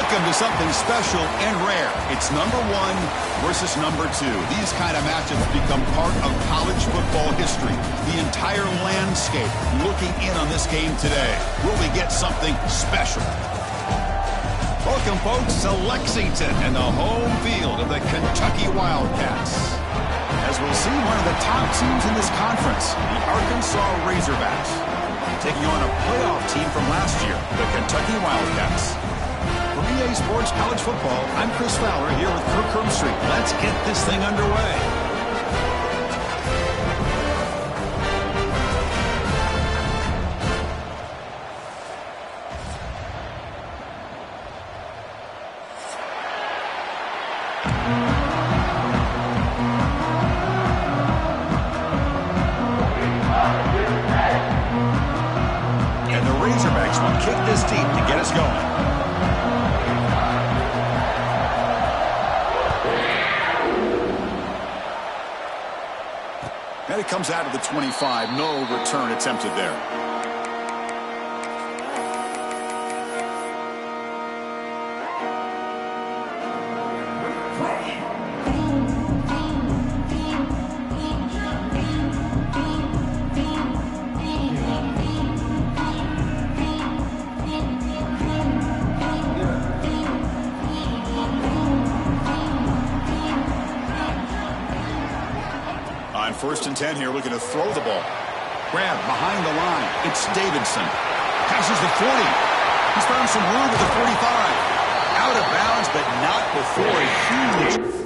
Welcome to something special and rare. It's number 1 versus number 2. These kind of matchups become part of college football history. The entire landscape looking in on this game today. Will we get something special? Welcome, folks, to Lexington and the home field of the Kentucky Wildcats. As we'll see, one of the top teams in this conference, the Arkansas Razorbacks, taking on a playoff team from last year, the Kentucky Wildcats. For EA Sports College Football, I'm Chris Fowler here with Kirk Herbstreit. Let's get this thing underway. And the Razorbacks will kick this deep to get us going. And it comes out of the 25. No return attempted there. On 1st and 10 here, looking to throw the ball. Grab behind the line. It's Davidson. Passes the 40. He's found some room at the 45. Out of bounds, but not before a huge...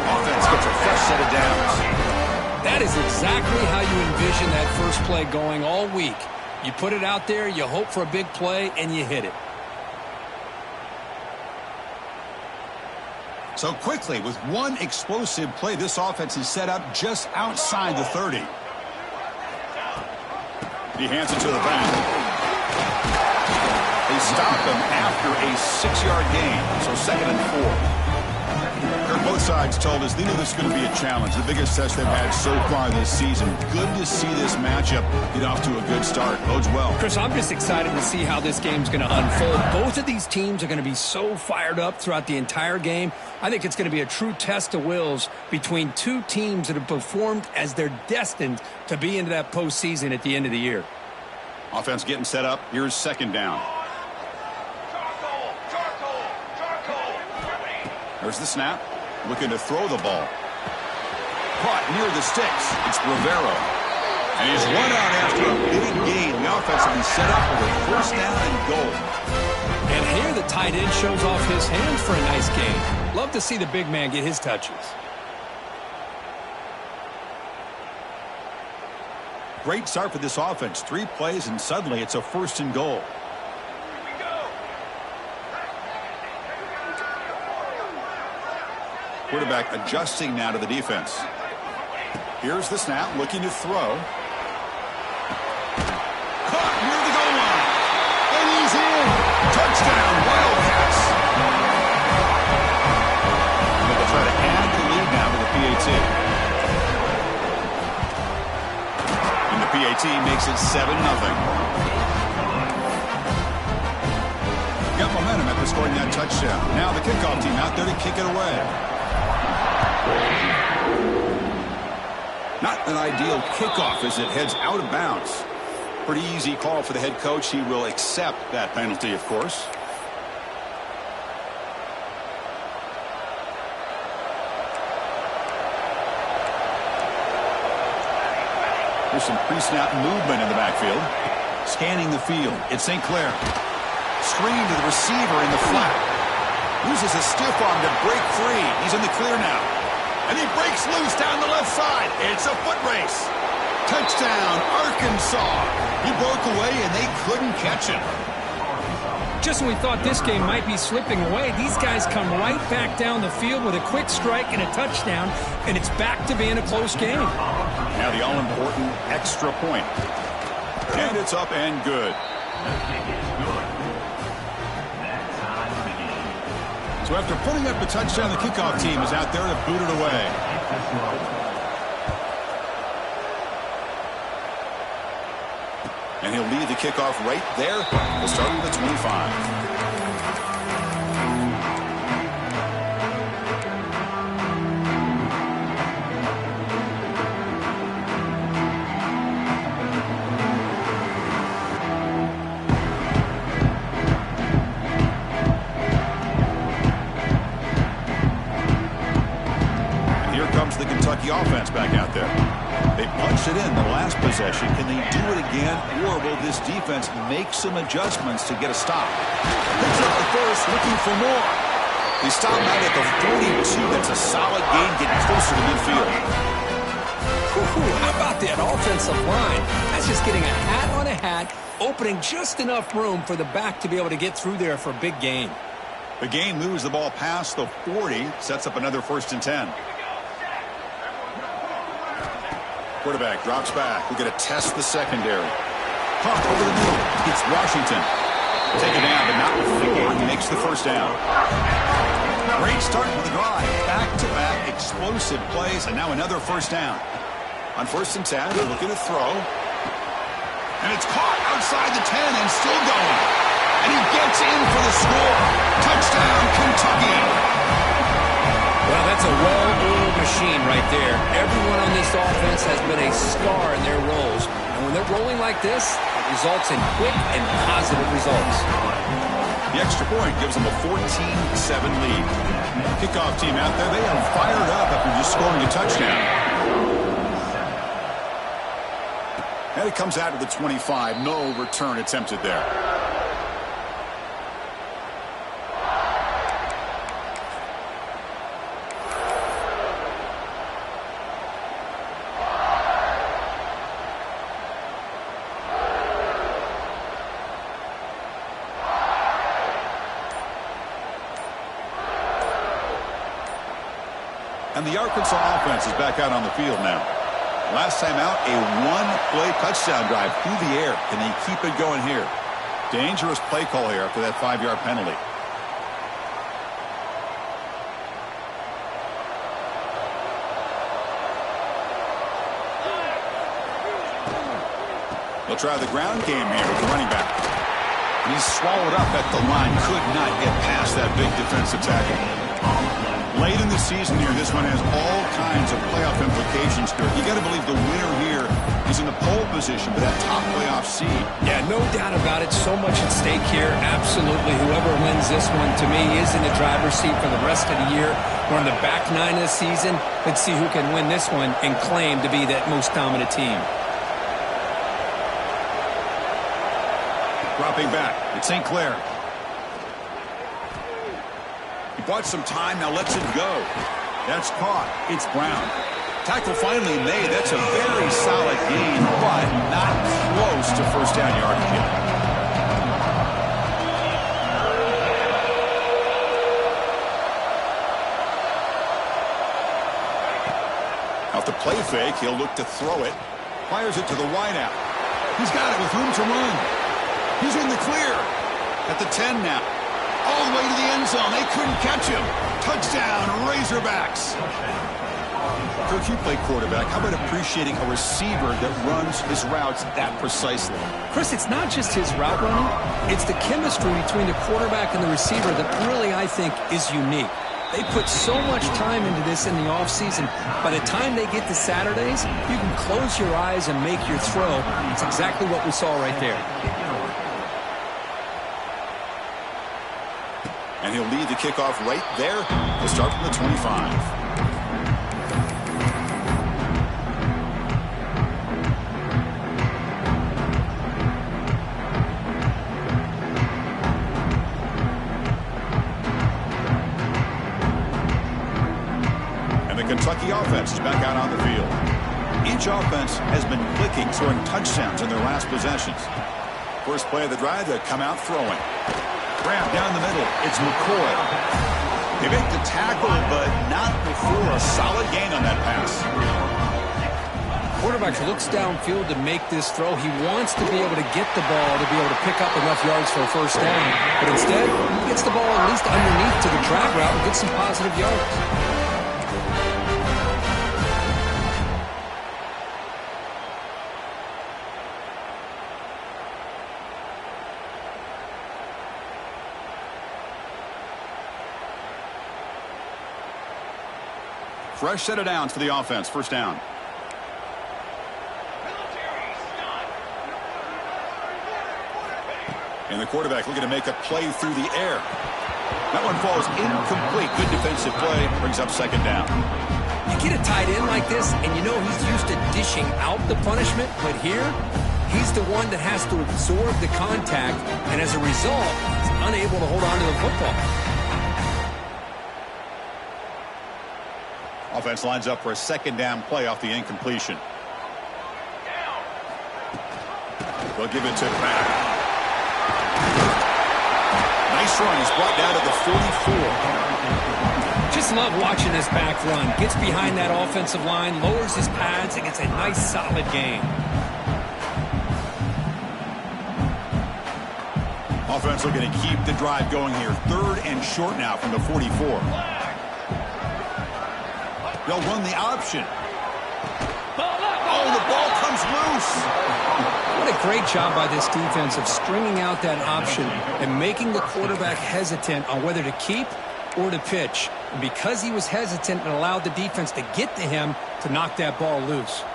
Offense gets a fresh set of downs. That is exactly how you envision that first play going all week. You put it out there, you hope for a big play, and you hit it. So quickly, with one explosive play, this offense is set up just outside the 30. He hands it to the back. They stop him after a 6-yard gain, so 2nd and 4. Both sides told us they knew this was going to be a challenge, the biggest test they've had so far this season. Good to see this matchup get off to a good start. Bodes well. Chris, I'm just excited to see how this game's going to unfold. Both of these teams are going to be so fired up throughout the entire game. I think it's going to be a true test of wills between two teams that have performed as they're destined to be into that postseason at the end of the year. Offense getting set up. Here's 2nd down. There's the snap. Looking to throw the ball. Caught near the sticks. It's Rivera. And he's run out after a big gain. The offense will be set up for a 1st down and goal. And here the tight end shows off his hands for a nice gain. Love to see the big man get his touches. Great start for this offense. 3 plays and suddenly it's a 1st and goal. Quarterback adjusting now to the defense. Here's the snap, looking to throw. Caught near the goal line. And he's in. Touchdown, Wildcats. And they'll try to add the lead now to the PAT. And the PAT makes it 7-0. Got momentum after scoring that touchdown. Now the kickoff team out there to kick it away. Not an ideal kickoff as it heads out of bounds. Pretty easy call for the head coach. He will accept that penalty, of course. There's some pre-snap movement in the backfield. Scanning the field. It's St. Clair. Screen to the receiver in the flat. Uses a stiff arm to break free. He's in the clear now. And he breaks loose down the left side. It's a foot race. Touchdown, Arkansas. He broke away, and they couldn't catch him. Just when we thought this game might be slipping away, these guys come right back down the field with a quick strike and a touchdown, and it's back to being a close game. Now the all-important extra point. And it's up and good. So after putting up the touchdown, the kickoff team is out there to boot it away. And he'll lead the kickoff right there. We'll start with the 25. Offense back out there. They punched it in the last possession. Can they do it again, or will this defense make some adjustments to get a stop? Picks up the first, looking for more. They stop out at the 42. That's a solid gain, getting closer to midfield. How about that offensive line? That's just getting a hat on a hat, opening just enough room for the back to be able to get through there for a big gain. The gain moves the ball past the 40, sets up another 1st and 10. Quarterback drops back. We're going to test the secondary. Pump over the middle. It's Washington. Take it down, but not before he makes the 1st down. Great start to the drive. Back-to-back explosive plays, and now another 1st down. On 1st and 10, they're looking to throw. And it's caught outside the 10 and still going. And he gets in for the score. Touchdown, Kentucky. Well, that's a well-oiled machine right there. Everyone on this offense has been a star in their roles. And when they're rolling like this, it results in quick and positive results. The extra point gives them a 14-7 lead. Kickoff team out there, they are fired up after just scoring a touchdown. And it comes out to the 25. No return attempted there. And the Arkansas offense is back out on the field now. Last time out, a one-play touchdown drive through the air. Can they keep it going here? Dangerous play call here after that 5-yard penalty. They'll try the ground game here with the running back. And he's swallowed up at the line. Could not get past that big defensive tackle. Late in the season here, this one has all kinds of playoff implications. You got to believe the winner here is in the pole position for that top playoff seed. Yeah, no doubt about it. So much at stake here. Absolutely. Whoever wins this one, to me, is in the driver's seat for the rest of the year. We're in the back 9 of the season. Let's see who can win this one and claim to be that most dominant team. Dropping back, it's St. Clair. He bought some time, now lets it go. That's caught. It's Brown. Tackle finally made. That's a very solid gain, but not close to 1st down yardage yet. Off the play fake, he'll look to throw it. Fires it to the wideout. He's got it with room to run. He's in the clear. At the 10 now. All the way to the end zone. They couldn't catch him. Touchdown, Razorbacks. Coach, you play quarterback. How about appreciating a receiver that runs his routes that precisely? Chris, it's not just his route running. It's the chemistry between the quarterback and the receiver that really, I think, is unique. They put so much time into this in the offseason. By the time they get to Saturdays, you can close your eyes and make your throw. It's exactly what we saw right there. And he'll lead the kickoff right there. We'll start from the 25. Kentucky offense is back out on the field. Each offense has been clicking, scoring touchdowns in their last possessions. First play of the drive, they come out throwing. Grab down the middle. It's McCoy. They make the tackle, but not before a solid gain on that pass. quarterback looks downfield to make this throw. He wants to be able to get the ball to be able to pick up enough yards for a first down. But instead, he gets the ball at least underneath to the drag route and gets some positive yards. Fresh set of downs for the offense. First down. And the quarterback looking to make a play through the air. That one falls incomplete. Good defensive play. Brings up second down. You get a tight end like this, and you know he's used to dishing out the punishment. But here, he's the one that has to absorb the contact. And as a result, he's unable to hold on to the football. Offense lines up for a second down play off the incompletion. They'll give it to the back. Nice run. He's brought down to the 44. Just love watching this back run. Gets behind that offensive line, lowers his pads, and gets a nice solid gain. Offense looking to keep the drive going here. Third and short now from the 44. They'll run the option. Oh, the ball comes loose. What a great job by this defense of stringing out that option and making the quarterback hesitant on whether to keep or to pitch. And because he was hesitant, and allowed the defense to get to him to knock that ball loose.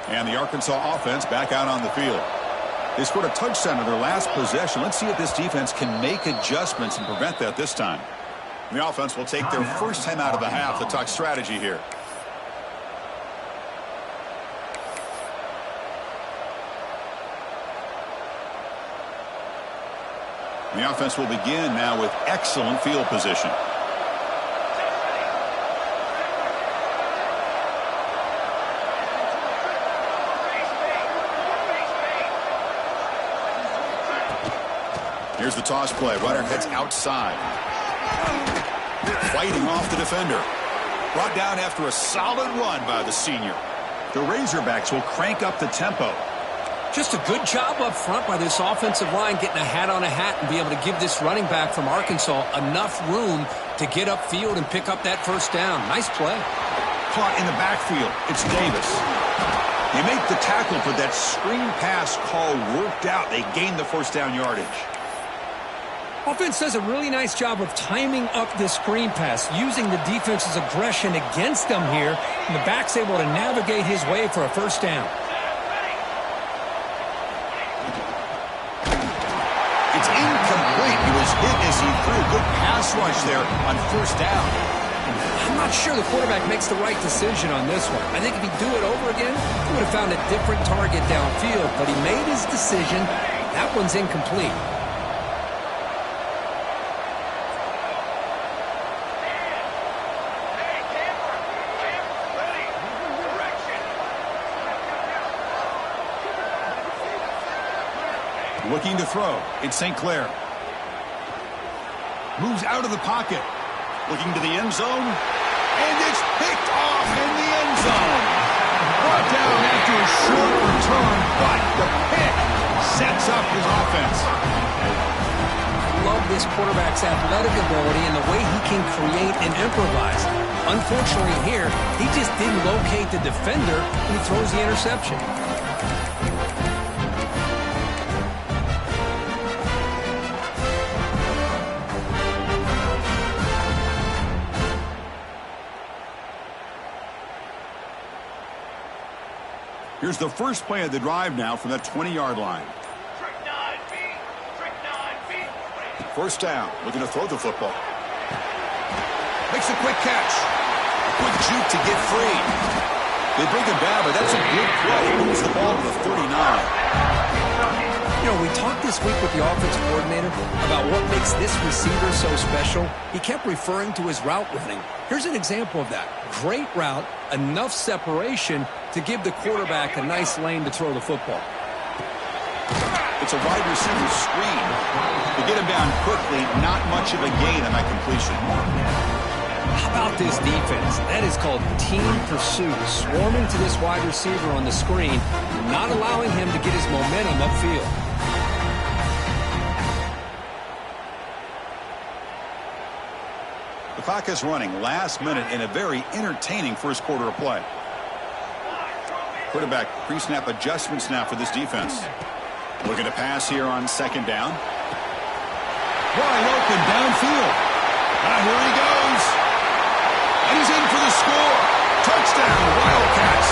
And the Arkansas offense back out on the field. They scored a touchdown in their last possession. Let's see if this defense can make adjustments and prevent that this time. The offense will take their first time out of the half to talk strategy here. The offense will begin now with excellent field position. Here's the toss play. Runner heads outside. Fighting off the defender. Brought down after a solid run by the senior. The Razorbacks will crank up the tempo. Just a good job up front by this offensive line, getting a hat on a hat and be able to give this running back from Arkansas enough room to get upfield and pick up that first down. Nice play. Caught in the backfield. It's Davis. They make the tackle, but that screen pass call worked out. They gained the first down yardage. Offense does a really nice job of timing up this screen pass, using the defense's aggression against them here, and the back's able to navigate his way for a first down. It's incomplete. He was hit as he threw. Good pass rush there on first down. I'm not sure the quarterback makes the right decision on this one. I think if he'd do it over again, he would have found a different target downfield, but he made his decision. That one's incomplete. Looking to throw. It's St. Clair. Moves out of the pocket. Looking to the end zone. And it's picked off in the end zone. Brought down after a short return, but the pick sets up his offense. Love this quarterback's athletic ability and the way he can create and improvise. Unfortunately here, he just didn't locate the defender and he throws the interception. Here's the first play of the drive now from that 20-yard line. First down, looking to throw the football. Makes a quick catch. A quick juke to get free. They bring him down, but that's a good play. He moves the ball to the 39. You know, we talked this week with the offensive coordinator about what makes this receiver so special. He kept referring to his route running. Here's an example of that. Great route, enough separation to give the quarterback a nice lane to throw the football. The It's a wide receiver screen. To get him down quickly, not much of a gain on that completion. How about this defense? That is called team pursuit. Swarming to this wide receiver on the screen, not allowing him to get his momentum upfield. The clock is running last minute in a very entertaining first quarter of play. Quarterback pre-snap adjustments now for this defense. Looking to pass here on second down. Wide open downfield. Here he goes. And he's in for the score. Touchdown, Wildcats.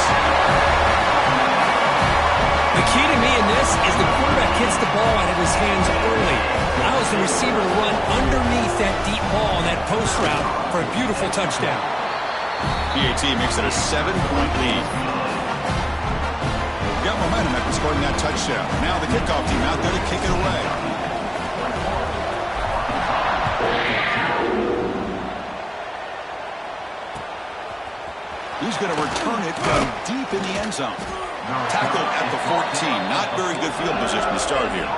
The key to me in this is the quarterback gets the ball out of his hands early. Allows the receiver to run underneath that deep ball on that post route for a beautiful touchdown. PAT makes it a 7-point lead. Got momentum after scoring that touchdown. Now the kickoff team out there to kick it away. He's going to return it from deep in the end zone. Tackled at the 14. Not very good field position to start here.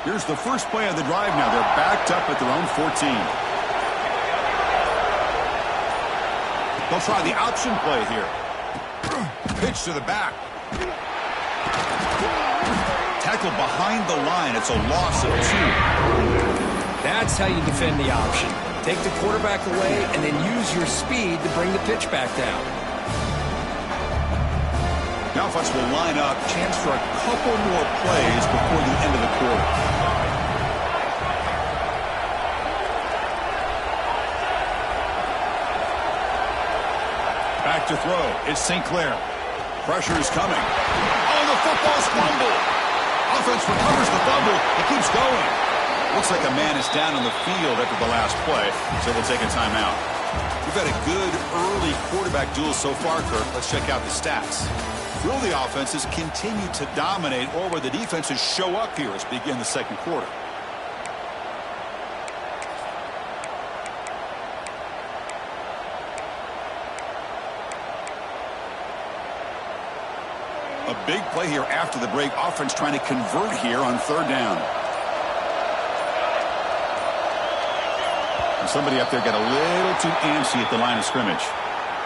Here's the first play of the drive now. They're backed up at their own 14. They'll try the option play here. Pitch to the back. Tackled behind the line. It's a loss of 2. That's how you defend the option. Take the quarterback away and then use your speed to bring the pitch back down. The offense will line up. Chance for a couple more plays before the end of the quarter. Back to throw. It's St. Clair. Pressure is coming. Oh, the football's fumbled. Offense recovers the fumble. It keeps going. Looks like a man is down on the field after the last play, so we'll take a timeout. We've had a good early quarterback duel so far, Kirk. Let's check out the stats. Really, the offenses continue to dominate, or where the defenses show up here as we begin the second quarter. A big play here after the break. Offense trying to convert here on third down. And somebody up there got a little too antsy at the line of scrimmage.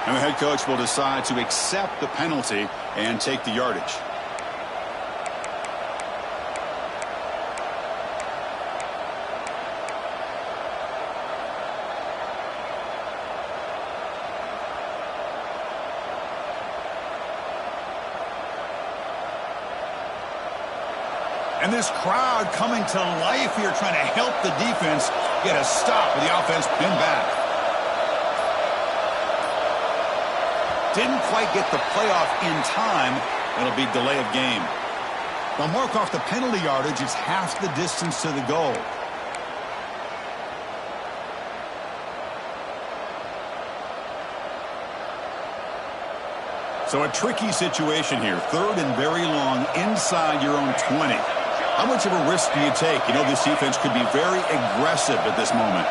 And the head coach will decide to accept the penalty and take the yardage. And this crowd coming to life here, trying to help the defense get a stop with the offense pinned back. Didn't quite get the playoff in time. It'll be delay of game. They'll mark off the penalty yardage. It's half the distance to the goal. So a tricky situation here. Third and very long inside your own 20. How much of a risk do you take? You know, this defense could be very aggressive at this moment.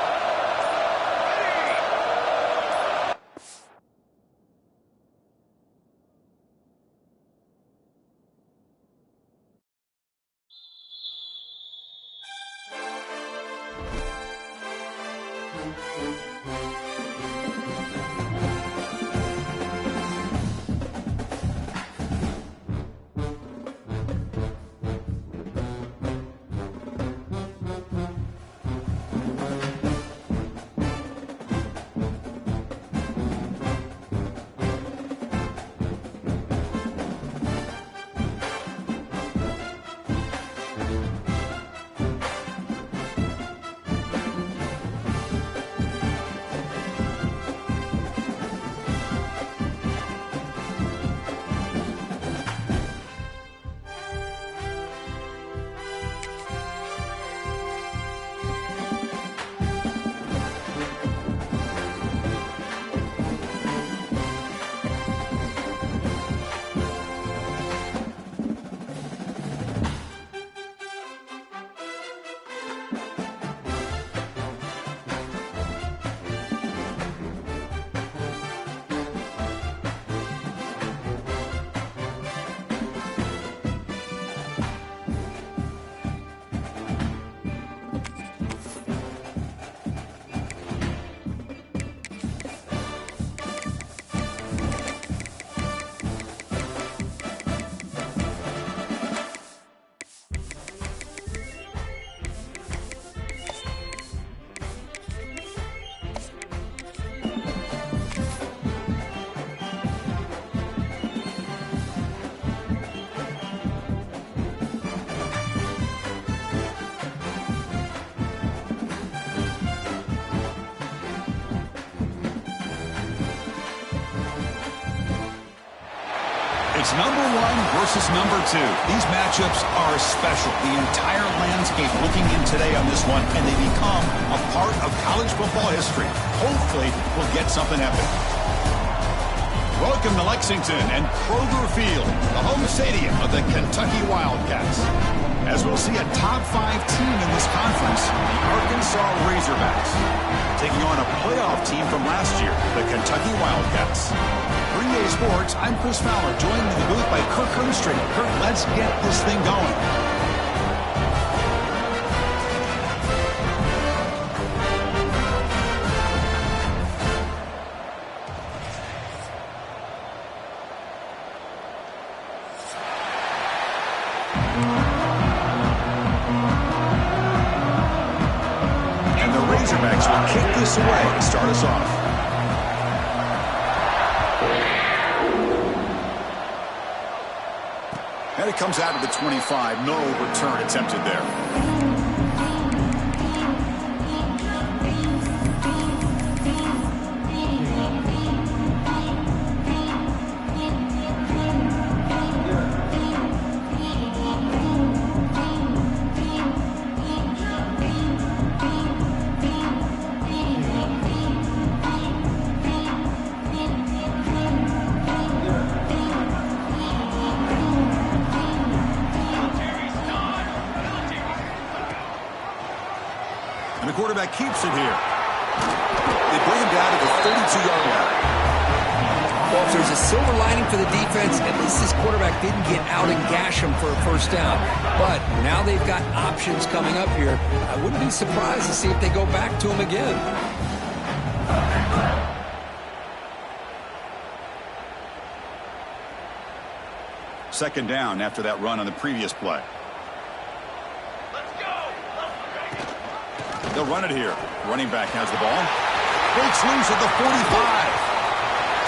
number 1 versus number 2. These matchups are special. The entire landscape looking in today on this one, and they become a part of college football history. Hopefully, we'll get something epic. Welcome to Lexington and Kroger Field, the home stadium of the Kentucky Wildcats. As we'll see a top 5 team in this conference, the Arkansas Razorbacks, taking on a playoff team from last year, the Kentucky Wildcats. For EA Sports, I'm Chris Fowler, joined in the booth by Kirk Hermstreet. Kirk, let's get this thing going. Razorbacks will kick this away to start us off. And it comes out of the 25. No return attempted there. And the quarterback keeps it here. They bring him down to the 32-yard line. Well, if there's a silver lining for the defense, at least this quarterback didn't get out and gash him for a first down. But now they've got options coming up here. I wouldn't be surprised to see if they go back to him again. Second down after that run on the previous play. They'll run it here. Running back has the ball. Breaks loose at the 45.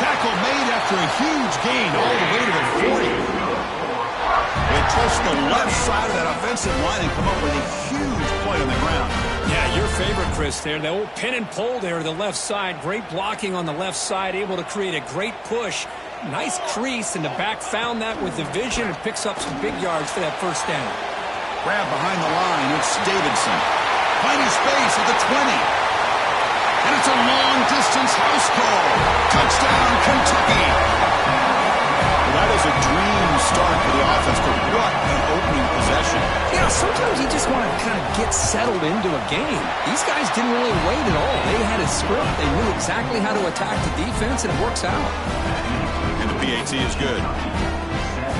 Tackle made after a huge gain all the way to the 40. They twist the left side of that offensive line and come up with a huge play on the ground. Yeah, your favorite, Chris, there. The old pin and pull there to the left side. Great blocking on the left side. Able to create a great push. Nice crease, and the back found that with the vision and picks up some big yards for that first down. Grab behind the line. It's Davidson. Plenty space at the 20. And it's a long-distance house call. Touchdown, Kentucky. Well, that is a dream start for the offense, but what an opening possession. Yeah, sometimes you just want to kind of get settled into a game. These guys didn't really wait at all. They had a script. They knew exactly how to attack the defense, and it works out. And the PAT is good.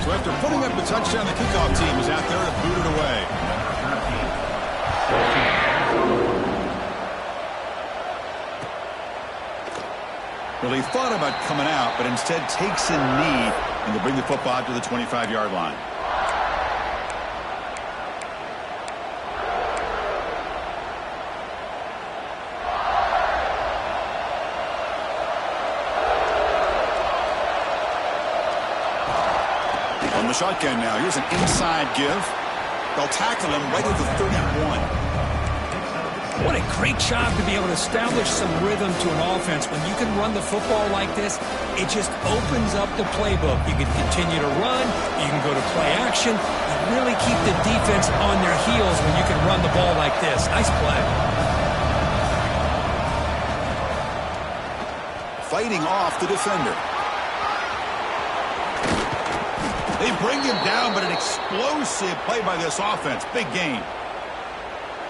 So after putting up the touchdown, the kickoff team is out there to boot it away. Well, he thought about coming out, but instead takes a knee and to bring the football out to the 25-yard line. On the shotgun now, here's an inside give. They'll tackle him right at the 31. What a great job to be able to establish some rhythm to an offense. When you can run the football like this, it just opens up the playbook. You can continue to run. You can go to play action. You really keep the defense on their heels when you can run the ball like this. Nice play. Fighting off the defender. They bring him down, but an explosive play by this offense. Big gain.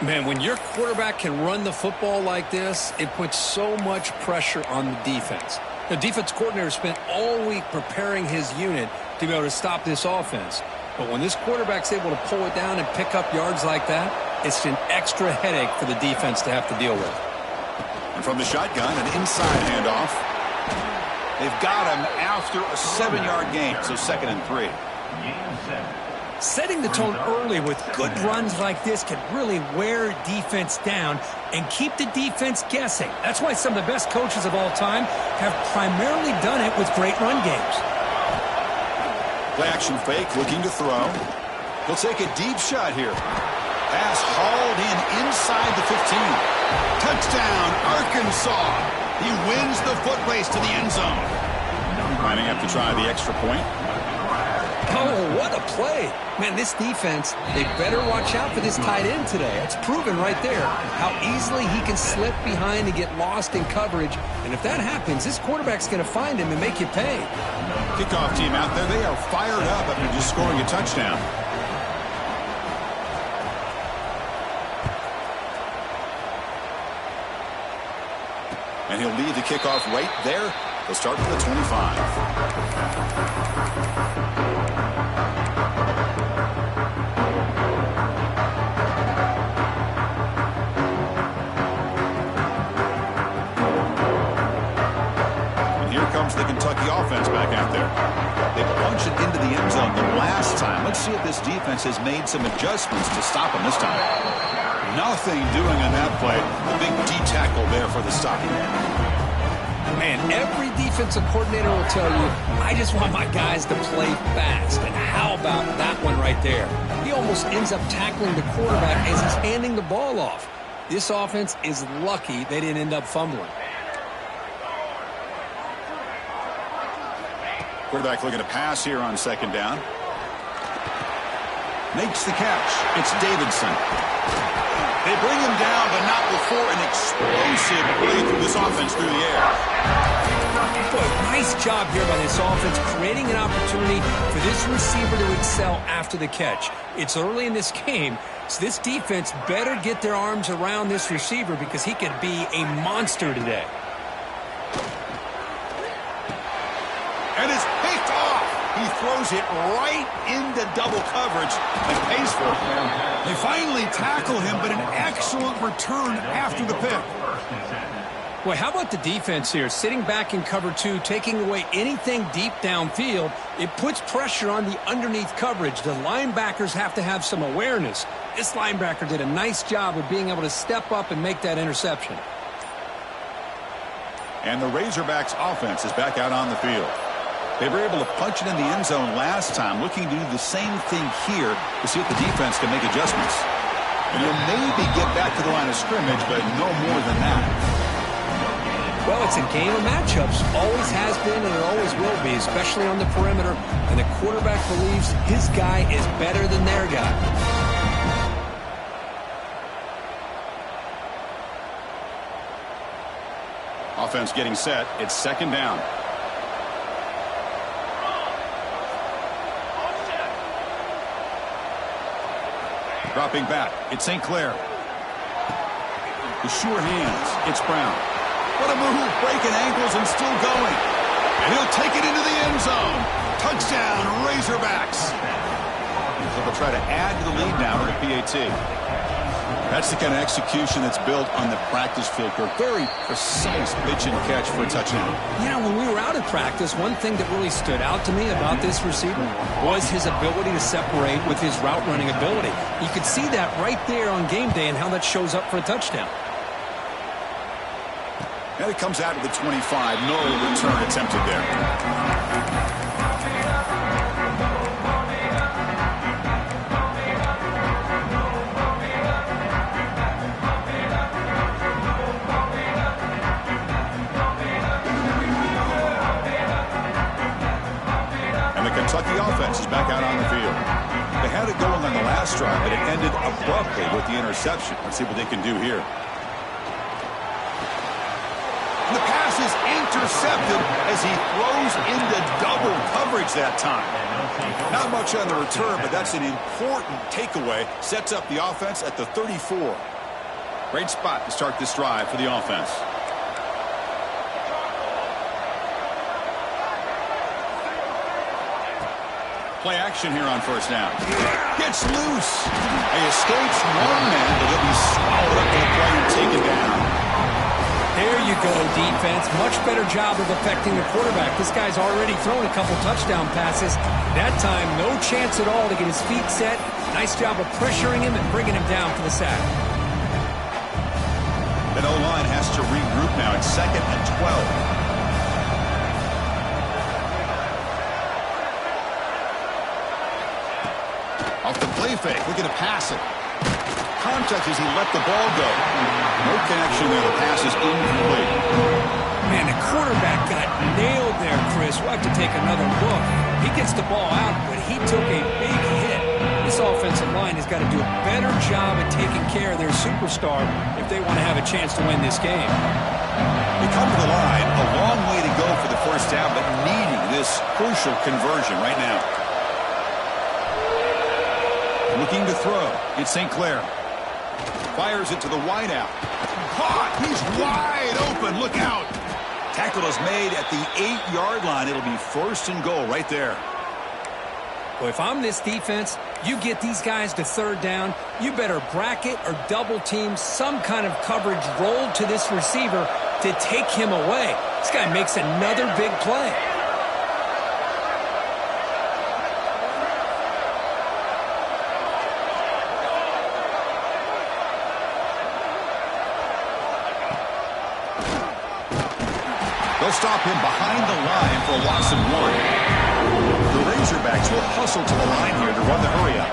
Man, when your quarterback can run the football like this, it puts so much pressure on the defense. The defense coordinator spent all week preparing his unit to be able to stop this offense. But when this quarterback's able to pull it down and pick up yards like that, it's an extra headache for the defense to have to deal with. And from the shotgun, an inside handoff. They've got him after a 7-yard gain, so 2nd and 3. Setting the tone early with good runs like this can really wear defense down and keep the defense guessing. That's why some of the best coaches of all time have primarily done it with great run games. Play action fake, looking to throw. He'll take a deep shot here. Pass hauled in inside the 15. Touchdown, Arkansas. He wins the foot race to the end zone. Might have to try the extra point. Oh, what a play. Man, this defense, they better watch out for this tight end today. It's proven right there how easily he can slip behind and get lost in coverage. And if that happens, this quarterback's going to find him and make you pay. Kickoff team out there, they are fired up after just scoring a touchdown. And he'll lead the kickoff right there. They'll start from the 25. The Kentucky offense back out there. They punched it into the end zone the last time. Let's see if this defense has made some adjustments to stop them this time. Nothing doing on that play. The big D tackle there for the stop. Man, every defensive coordinator will tell you, I just want my guys to play fast. And how about that one right there? He almost ends up tackling the quarterback as he's handing the ball off. This offense is lucky they didn't end up fumbling. Quarterback looking to pass here on second down. Makes the catch. It's Davidson. They bring him down, but not before an explosive play through this offense through the air. Boy, nice job here by this offense, creating an opportunity for this receiver to excel after the catch. It's early in this game, so this defense better get their arms around this receiver because he could be a monster today. And it's picked off. He throws it right into double coverage and pays for it. They finally tackle him, but an excellent return after the pick. Boy, how about the defense here? Sitting back in cover two, taking away anything deep downfield. It puts pressure on the underneath coverage. The linebackers have to have some awareness. This linebacker did a nice job of being able to step up and make that interception. And the Razorbacks offense is back out on the field. They were able to punch it in the end zone last time, looking to do the same thing here to see if the defense can make adjustments. And you'll maybe get back to the line of scrimmage, but no more than that. Well, it's a game of matchups. Always has been and it always will be, especially on the perimeter. And the quarterback believes his guy is better than their guy. Offense getting set. It's second down. Dropping back. It's St. Clair. The sure hands. It's Brown. What a move. Breaking ankles and still going. And he'll take it into the end zone. Touchdown, Razorbacks. So they'll try to add to the lead now with a PAT. That's the kind of execution that's built on the practice field. A very precise pitch and catch for a touchdown. Yeah, when we were out at practice, one thing that really stood out to me about this receiver was his ability to separate with his route running ability. You could see that right there on game day and how that shows up for a touchdown. And it comes out to the 25. No return attempted there. Kentucky offense is back out on the field. They had it going on the last drive, but it ended abruptly with the interception. Let's see what they can do here. The pass is intercepted as he throws into double coverage that time. Not much on the return, but that's an important takeaway. Sets up the offense at the 34. Great spot to start this drive for the offense. Play action here on first down. Gets loose. He escapes one man, but he'll be swallowed up in the play and taken down. There you go, defense. Much better job of affecting the quarterback. This guy's already thrown a couple touchdown passes. That time, no chance at all to get his feet set. Nice job of pressuring him and bringing him down for the sack. The O-line has to regroup now. It's 2nd and 12. Off the play fake, looking to pass it. Contact as he let the ball go. No connection there, the pass is incomplete. Man, the quarterback got nailed there, Chris. We'll have to take another look. He gets the ball out, but he took a big hit. This offensive line has got to do a better job at taking care of their superstar if they want to have a chance to win this game. We come to the line, a long way to go for the first down, but needing this crucial conversion right now. Looking to throw. It's St. Clair. Fires it to the wideout. Caught! He's wide open. Look out! Tackle is made at the 8-yard line. It'll be first and goal right there. Well, if I'm this defense, you get these guys to third down, you better bracket or double team some kind of coverage roll to this receiver to take him away. This guy makes another big play. They'll stop him behind the line for a loss of 1. The Razorbacks will hustle to the line here to run the hurry-up.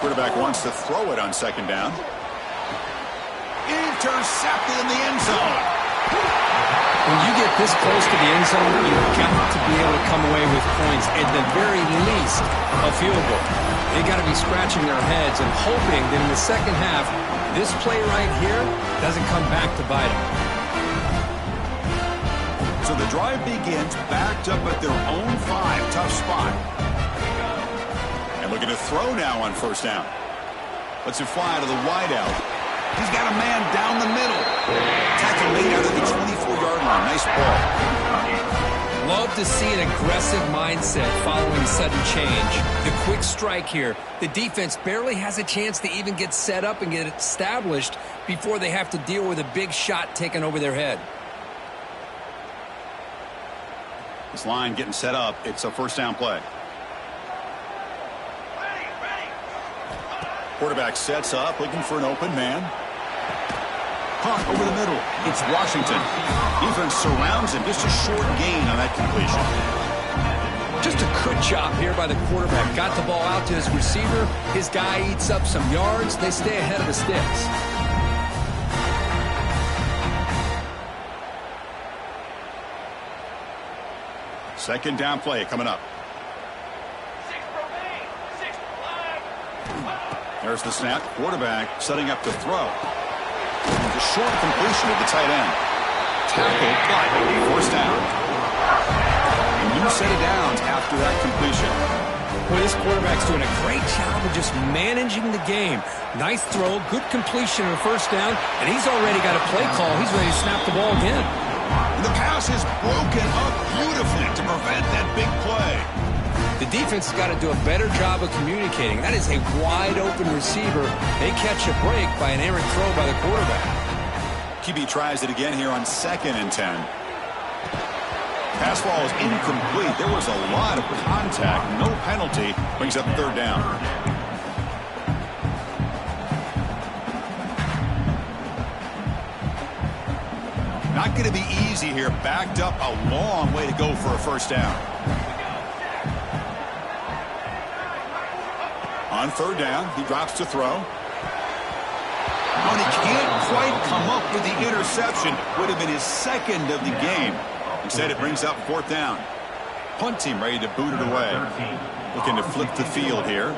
Quarterback wants to throw it on second down. Intercepted in the end zone. When you get this close to the end zone, you've got to be able to come away with points, at the very least, a field goal. They got to be scratching their heads and hoping that in the second half, this play right here doesn't come back to bite them. So the drive begins backed up at their own 5. Tough spot. And looking to throw now on first down. Lets it fly to the wideout. He's got a man down the middle. Tackle made out of the 24-yard line. Nice ball. Love to see an aggressive mindset following sudden change. The quick strike here. The defense barely has a chance to even get set up and get established before they have to deal with a big shot taken over their head. This line getting set up. It's a first down play. Quarterback sets up, looking for an open man. Caught over the middle. It's Washington. Defense surrounds him. Just a short gain on that completion. Just a good job here by the quarterback. Got the ball out to his receiver. His guy eats up some yards. They stay ahead of the sticks. Second down play coming up. There's the snap. Quarterback setting up to throw. A short completion of the tight end. Tackled, but forced down. A new set of downs after that completion. Boy, this quarterback's doing a great job of just managing the game. Nice throw, good completion of the first down, and he's already got a play call. He's ready to snap the ball again. And the pass is broken up beautifully to prevent that big play. The defense has got to do a better job of communicating. That is a wide-open receiver. They catch a break by an errant throw by the quarterback. QB tries it again here on 2nd and 10. Pass ball is incomplete. There was a lot of contact. No penalty. Brings up third down. Not going to be easy here. Backed up a long way to go for a first down. On third down, he drops to throw. And he can't quite come up with the interception. Would have been his second of the game. Instead, it brings up fourth down. Punt team ready to boot it away. Looking to flip the field here.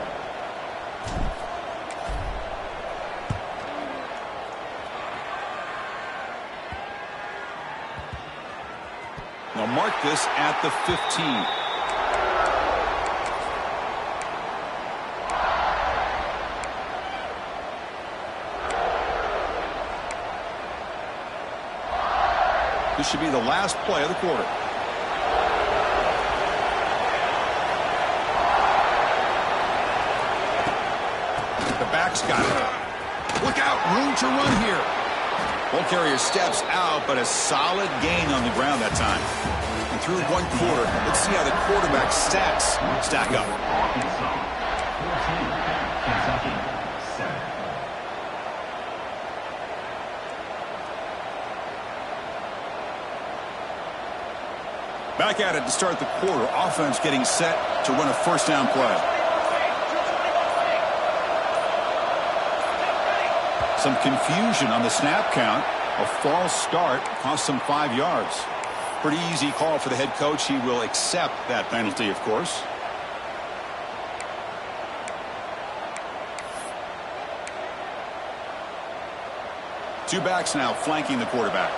They'll mark this at the 15. This should be the last play of the quarter. The back's got it. Look out, room to run here. Ball carrier steps out, but a solid gain on the ground that time. And through one quarter, let's see how the quarterback's stats stack up. Back at it to start the quarter. Offense getting set to run a first down play. Some confusion on the snap count. A false start cost them 5 yards. Pretty easy call for the head coach. He will accept that penalty, of course. Two backs now flanking the quarterback.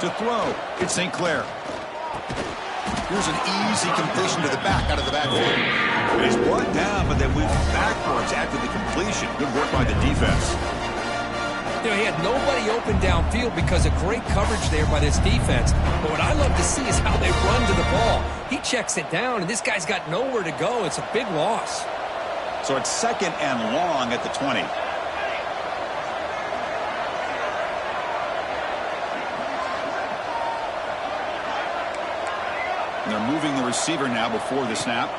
To throw, it's St. Clair. Here's an easy completion to the back out of the backfield. And he's brought down, but they went backwards after the completion. Good work by the defense. You know, he had nobody open downfield because of great coverage there by this defense. But what I love to see is how they run to the ball. He checks it down, and this guy's got nowhere to go. It's a big loss. So it's 2nd and long at the 20. And they're moving the receiver now before the snap.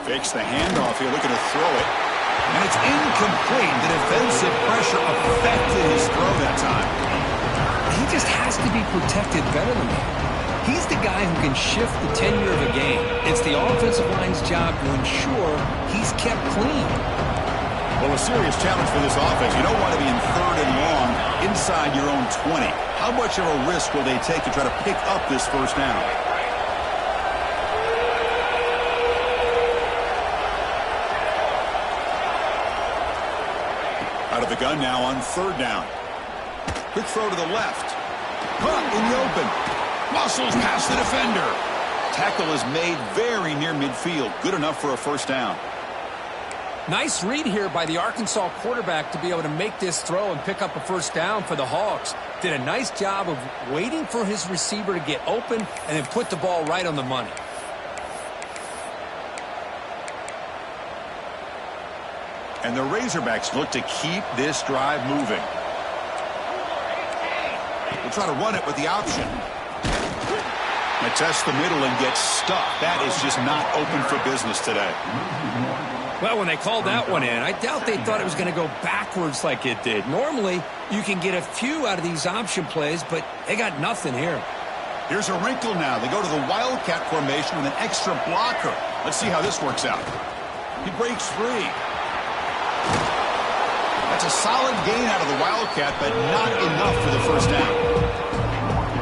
Fakes the handoff here, looking to throw it. And it's incomplete. The defensive pressure affected his throw that time. He just has to be protected better than that. He's the guy who can shift the tenure of a game. It's the offensive line's job to ensure he's kept clean. Well, a serious challenge for this offense. You don't want to be in 3rd and long inside your own 20. How much of a risk will they take to try to pick up this first down? Out of the gun now on 3rd down. Quick throw to the left. Caught in the open. Muscles past the defender. Tackle is made very near midfield. Good enough for a first down. Nice read here by the Arkansas quarterback to be able to make this throw and pick up a first down for the Hogs. Did a nice job of waiting for his receiver to get open and then put the ball right on the money. And the Razorbacks look to keep this drive moving. We'll try to run it with the option. They test the middle and get stuck. That is just not open for business today. Well, when they called that one in, I doubt they thought it was going to go backwards like it did. Normally, you can get a few out of these option plays, but they got nothing here. Here's a wrinkle now. They go to the Wildcat formation with an extra blocker. Let's see how this works out. He breaks free. That's a solid gain out of the Wildcat, but not enough for the first down.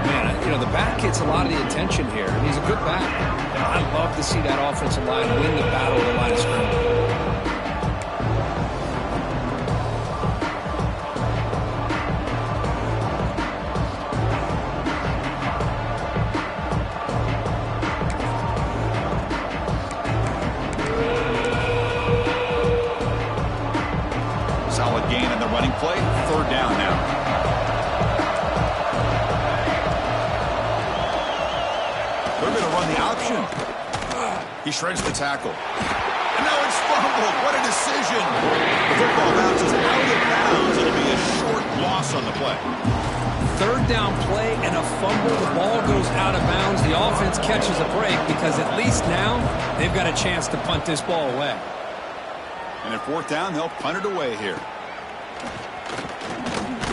Man, you know, the back gets a lot of the attention here, and he's a good back. And I love to see that offensive line win the battle of the line of scrimmage. Solid gain in the running play. 3rd down now. They're going to run the option. He shreds the tackle. And now it's fumbled. What a decision. The football bounces out of bounds. It'll be a short loss on the play. 3rd down play and a fumble. The ball goes out of bounds. The offense catches a break because at least now they've got a chance to punt this ball away. And at 4th down, they'll punt it away here.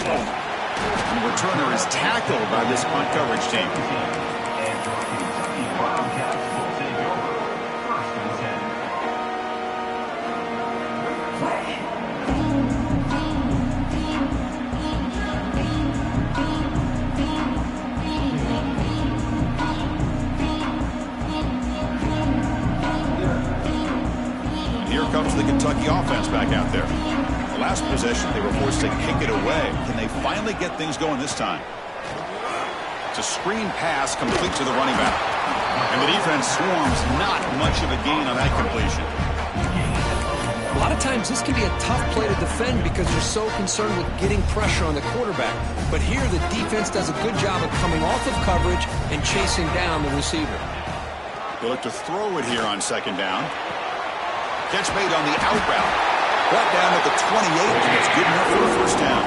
And the returner is tackled by this punt coverage team. Comes the Kentucky offense back out there. The last possession, they were forced to kick it away. Can they finally get things going this time? It's a screen pass complete to the running back. And the defense swarms. Not much of a gain on that completion. A lot of times this can be a tough play to defend because you're so concerned with getting pressure on the quarterback. But here the defense does a good job of coming off of coverage and chasing down the receiver. They look to throw it here on 2nd down. Catch made on the out route. Brought down at the 28, and it's good enough for a first down.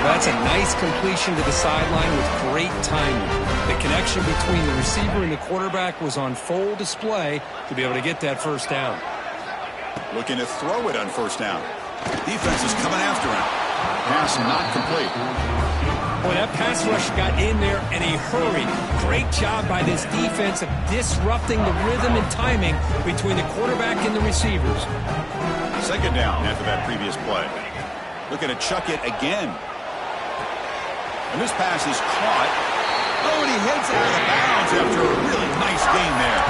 That's a nice completion to the sideline with great timing. The connection between the receiver and the quarterback was on full display to be able to get that first down. Looking to throw it on 1st down. Defense is coming after him. Pass not complete. Boy, that pass rush got in there in a hurry. Great job by this defense of disrupting the rhythm and timing between the quarterback and the receivers. Second down after that previous play. Looking to chuck it again. And this pass is caught. Oh, and he heads out of bounds after a really nice gain there.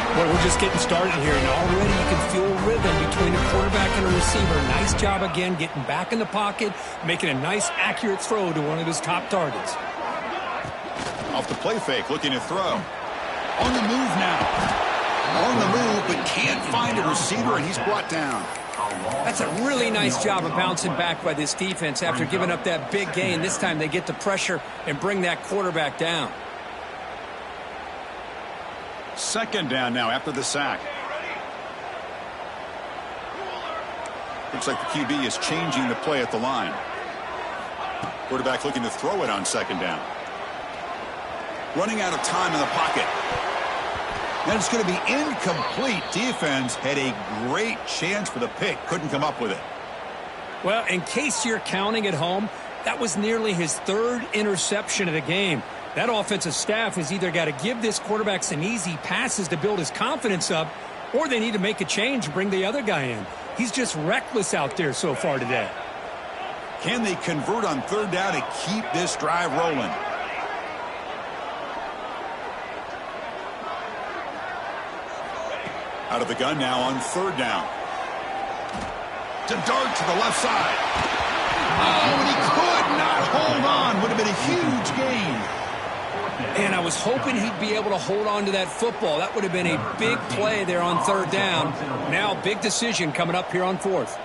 Well, we're just getting started here, and already you can feel rhythm between a quarterback and a receiver. Nice job again getting back in the pocket, making a nice, accurate throw to one of his top targets. Off the play fake, looking to throw. On the move now. On the move, but can't find a receiver, and he's brought down. That's a really nice job of bouncing back by this defense after giving up that big gain. This time they get the pressure and bring that quarterback down. Second down now after the sack. Looks like the QB is changing the play at the line. Quarterback looking to throw it on second down. Running out of time in the pocket. And it's going to be incomplete. Defense had a great chance for the pick. Couldn't come up with it. Well, in case you're counting at home, that was nearly his third interception of the game. That offensive staff has either got to give this quarterback some easy passes to build his confidence up, or they need to make a change and bring the other guy in. He's just reckless out there so far today. Can they convert on third down and keep this drive rolling? Out of the gun now on third down. To dart to the left side. Oh, and he could not hold on. Would have been a huge gain. And I was hoping he'd be able to hold on to that football. That would have been a big play there on third down. Now, big decision coming up here on fourth.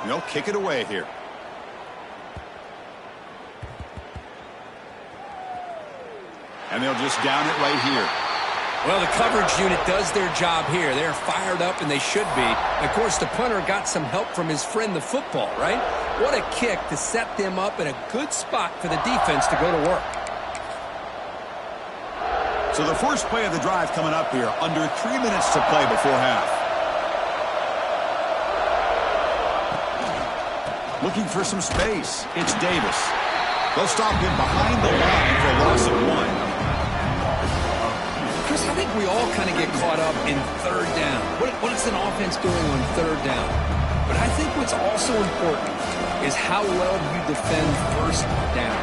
They'll kick it away here. And they'll just down it right here. Well, the coverage unit does their job here. They're fired up, and they should be. Of course, the punter got some help from his friend, the football, right? What a kick to set them up in a good spot for the defense to go to work. So the first play of the drive coming up here. Under 3 minutes to play before half. Looking for some space. It's Davis. They'll stop him behind the line for a loss of 1. Chris, I think we all kind of get caught up in third down. What's an offense doing on third down? But I think what's also important is how well you defend first down.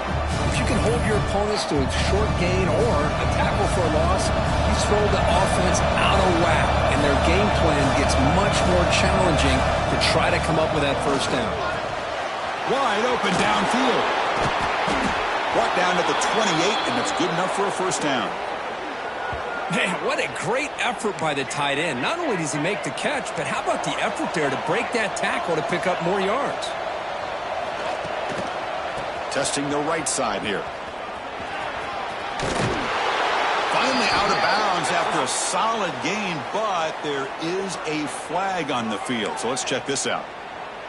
If you can hold your opponents to a short gain or a tackle for a loss, you throw the offense out of whack, and their game plan gets much more challenging to try to come up with that first down. Wide open downfield. Brought down to the 28, and that's good enough for a first down. Man, what a great effort by the tight end. Not only does he make the catch, but how about the effort there to break that tackle to pick up more yards? Testing the right side here. Finally out of bounds after a solid gain, but there is a flag on the field. So let's check this out.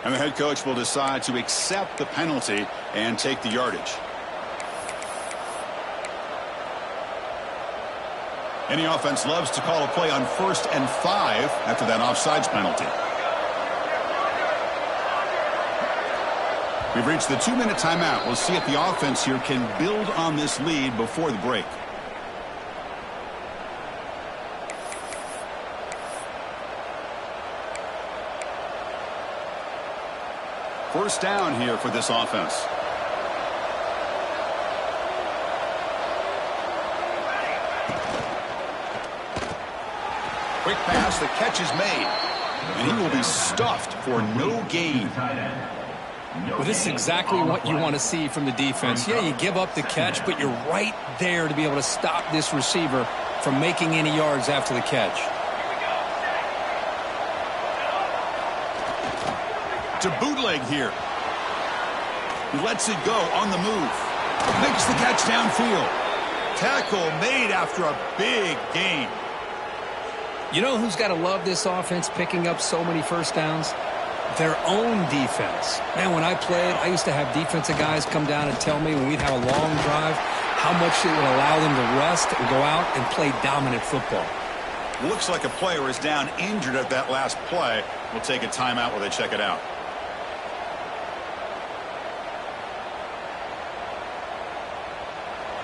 And the head coach will decide to accept the penalty and take the yardage. Any offense loves to call a play on 1st and 5 after that offsides penalty. We've reached the 2-minute timeout. We'll see if the offense here can build on this lead before the break. First down here for this offense. Quick pass, the catch is made. And he will be stuffed for no gain. Well, this is exactly what you want to see from the defense. Yeah, you give up the catch, but you're right there to be able to stop this receiver from making any yards after the catch. To bootleg here. He lets it go on the move. Makes the catch downfield. Tackle made after a big gain. You know who's got to love this offense picking up so many first downs? Their own defense. Man, when I played, I used to have defensive guys come down and tell me when we'd have a long drive how much it would allow them to rest and go out and play dominant football. Looks like a player is down injured at that last play. We'll take a timeout while they check it out.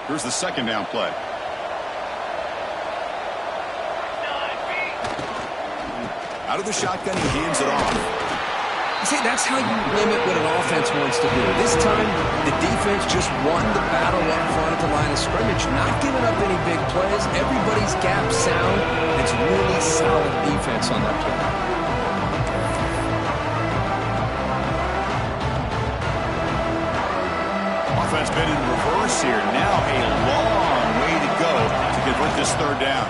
Here's the second down play. Out of the shotgun, he hands it off. See, that's how you limit what an offense wants to do. This time, the defense just won the battle up front at the line of scrimmage, not giving up any big plays. Everybody's gap sound. It's really solid defense on that play. Offense been in reverse here. Now a long way to go to convert this third down.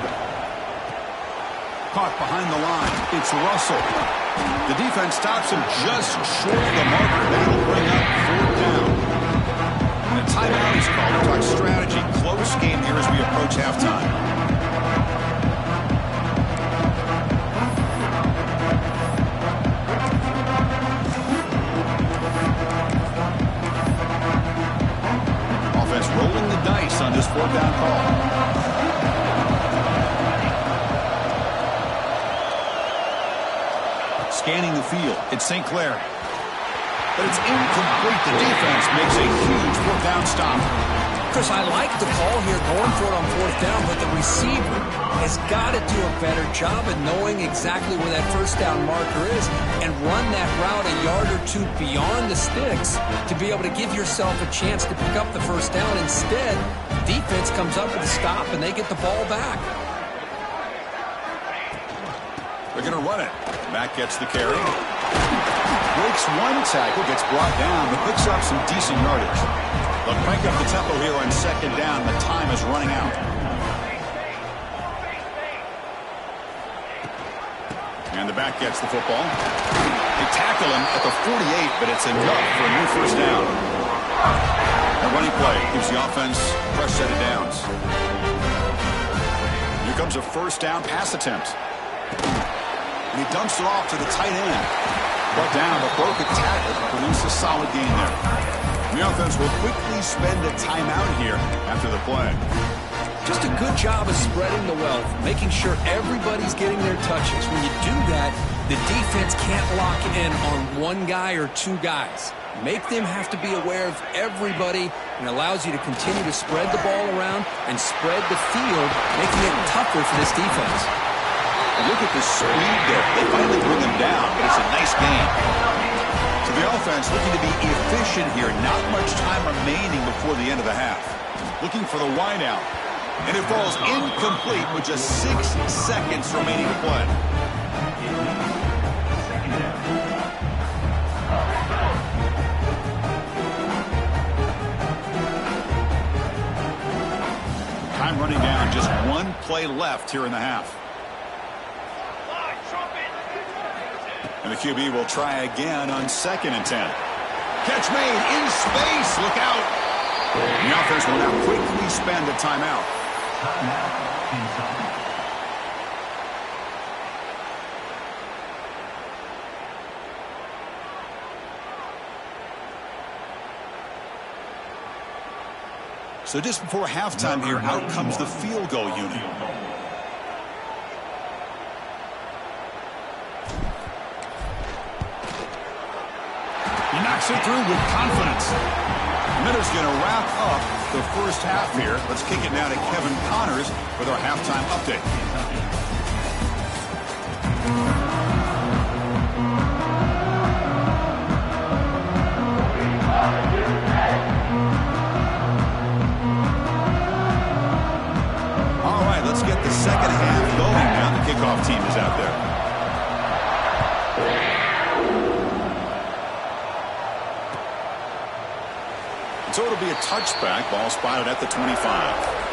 Caught behind the line. It's Russell. The defense stops him just short of the marker. That'll bring up fourth down. And a timeout is called to talk strategy. Close game here as we approach halftime. Offense rolling the dice on this fourth down call. Scanning the field, it's St. Clair. But it's incomplete. The defense makes a huge fourth down stop. Chris, I like the call here, going for it on fourth down, but the receiver has got to do a better job of knowing exactly where that first down marker is and run that route a yard or two beyond the sticks to be able to give yourself a chance to pick up the first down. Instead, defense comes up with a stop and they get the ball back. They're going to run it. Mack gets the carry. Breaks one tackle, gets brought down, but picks up some decent yardage. They'll crank up the tempo here on second down. The time is running out. And the back gets the football. They tackle him at the 48, but it's enough for a new first down. A running play gives the offense a fresh set of downs. Here comes a first down pass attempt. And he dumps it off to the tight end. Brought down, but broke a tackle to produce a solid gain there. The offense will quickly spend a timeout here after the play. Just a good job of spreading the wealth, making sure everybody's getting their touches. When you do that, the defense can't lock in on one guy or two guys. Make them have to be aware of everybody, and allows you to continue to spread the ball around and spread the field, making it tougher for this defense. And look at the speed there. They finally bring him down, but it's a nice gain. So the offense looking to be efficient here. Not much time remaining before the end of the half. Looking for the wide out. And it falls incomplete with just 6 seconds remaining to play. Time running down. Just one play left here in the half. And the QB will try again on 2nd and 10. Catch made in space. Look out. The offense will now quickly spend a timeout. So just before halftime here, out comes the field goal unit. He knocks it through with confidence. Miller's going to wrap up the first half here. Let's kick it now to Kevin Connors with our halftime update. All right, let's get the second half going now. The kickoff team is out there. So it'll be a touchback. Ball spotted at the 25.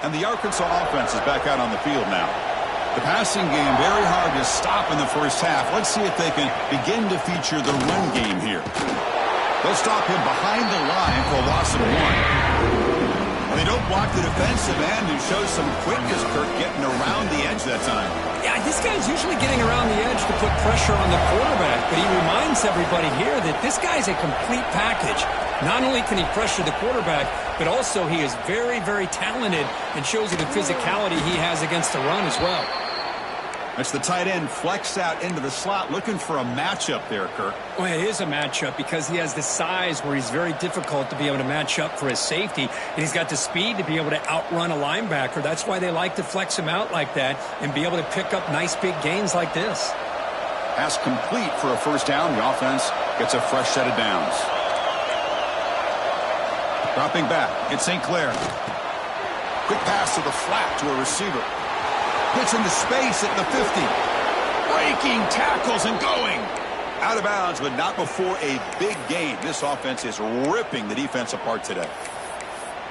And the Arkansas offense is back out on the field now. The passing game very hard to stop in the first half. Let's see if they can begin to feature the run game here. They'll stop him behind the line for a loss of 1. And they don't block the defensive end, who shows some quickness, Kirk, getting around the edge that time. Yeah, this guy's usually getting around the edge to put pressure on the quarterback, but he reminds everybody here that this guy's a complete package. Not only can he pressure the quarterback, but also he is very, very talented and shows you the physicality he has against the run as well. That's the tight end flexed out into the slot, looking for a matchup there, Kirk. Well, it is a matchup because he has the size where he's very difficult to be able to match up for his safety, and he's got the speed to be able to outrun a linebacker. That's why they like to flex him out like that and be able to pick up nice big gains like this. Pass complete for a first down. The offense gets a fresh set of downs. Dropping back, it's St. Clair. Quick pass to the flat to a receiver. Gets into space at the 50. Breaking tackles and going. Out of bounds, but not before a big gain. This offense is ripping the defense apart today.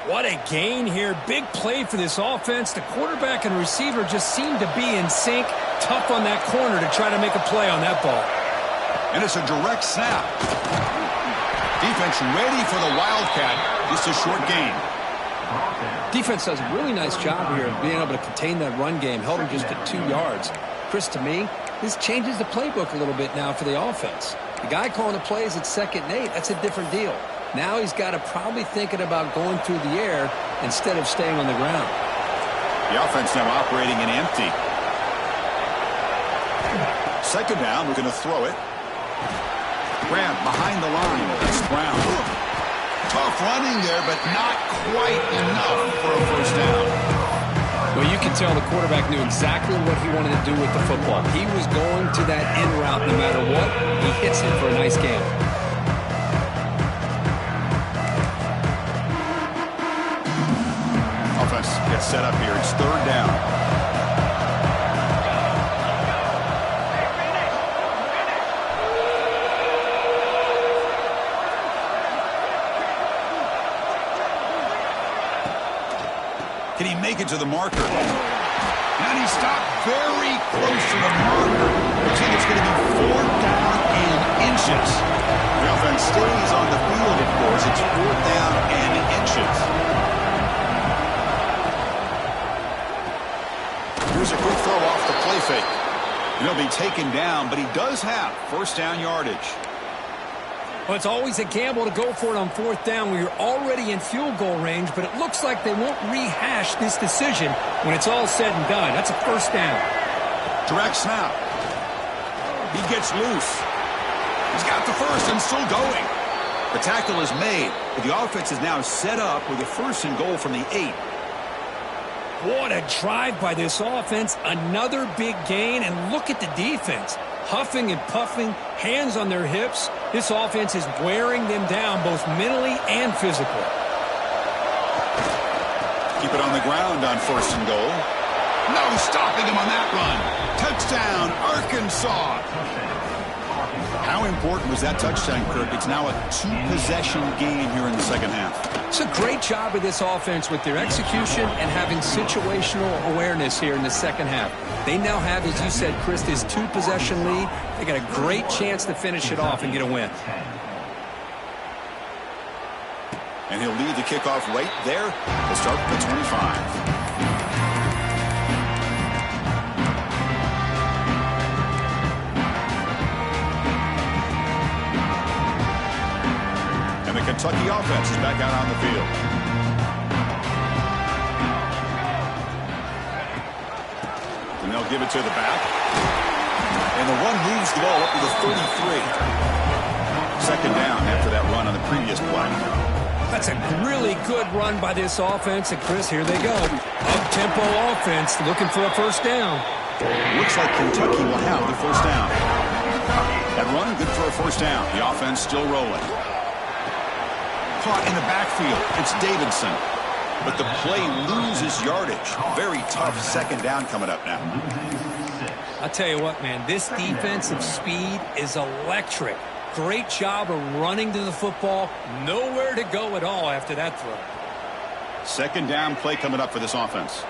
What a gain here. Big play for this offense. The quarterback and receiver just seem to be in sync. Tough on that corner to try to make a play on that ball. And it's a direct snap. Defense ready for the Wildcat. Just a short gain. Defense does a really nice job here of being able to contain that run game. Held him just at 2 yards. Chris, to me, this changes the playbook a little bit now for the offense. The guy calling the plays at 2nd and 8, that's a different deal. Now he's got to probably thinking about going through the air instead of staying on the ground. The offense now operating in empty. 2nd down, we're going to throw it. Graham behind the line. That's Brown. Tough running there, but not quite enough for a first down. Well, you can tell the quarterback knew exactly what he wanted to do with the football. He was going to that in route no matter what. He hits it for a nice gain. Offense gets set up here. It's 3rd down. Can he make it to the marker? And he stopped very close to the marker. Looks like it's going to be 4th down and inches. The offense stays on the field, of course. It's 4th down and inches. Here's a quick throw off the play fake. He'll be taken down, but he does have first down yardage. Well, it's always a gamble to go for it on 4th down where you're already in field goal range, but it looks like they won't rehash this decision when it's all said and done. That's a first down. Direct snap. He gets loose. He's got the first and still going. The tackle is made, but the offense is now set up with a 1st and goal from the 8. What a drive by this offense. Another big gain, and look at the defense. Huffing and puffing, hands on their hips. This offense is wearing them down both mentally and physically. Keep it on the ground on 1st and goal. No stopping him on that run. Touchdown, Arkansas. How important was that touchdown, Kirk? It's now a 2-possession game here in the 2nd half. It's a great job of this offense with their execution and having situational awareness here in the 2nd half. They now have, as you said, Chris, this 2-possession lead. They got a great chance to finish it off and get a win. And he'll lead the kickoff right there. We'll start with the 25. And the Kentucky offense is back out on the field. And they'll give it to the back. And the run moves the ball up to the 33. 2nd down after that run on the previous play. That's a really good run by this offense. And, Chris, here they go. Up-tempo offense looking for a first down. Looks like Kentucky will have the first down. That run, good for a first down. The offense still rolling. Caught in the backfield. It's Davidson. But the play loses yardage. Very tough 2nd down coming up now. I'll tell you what, man. This defensive speed is electric. Great job of running to the football. Nowhere to go at all after that throw. 2nd down play coming up for this offense.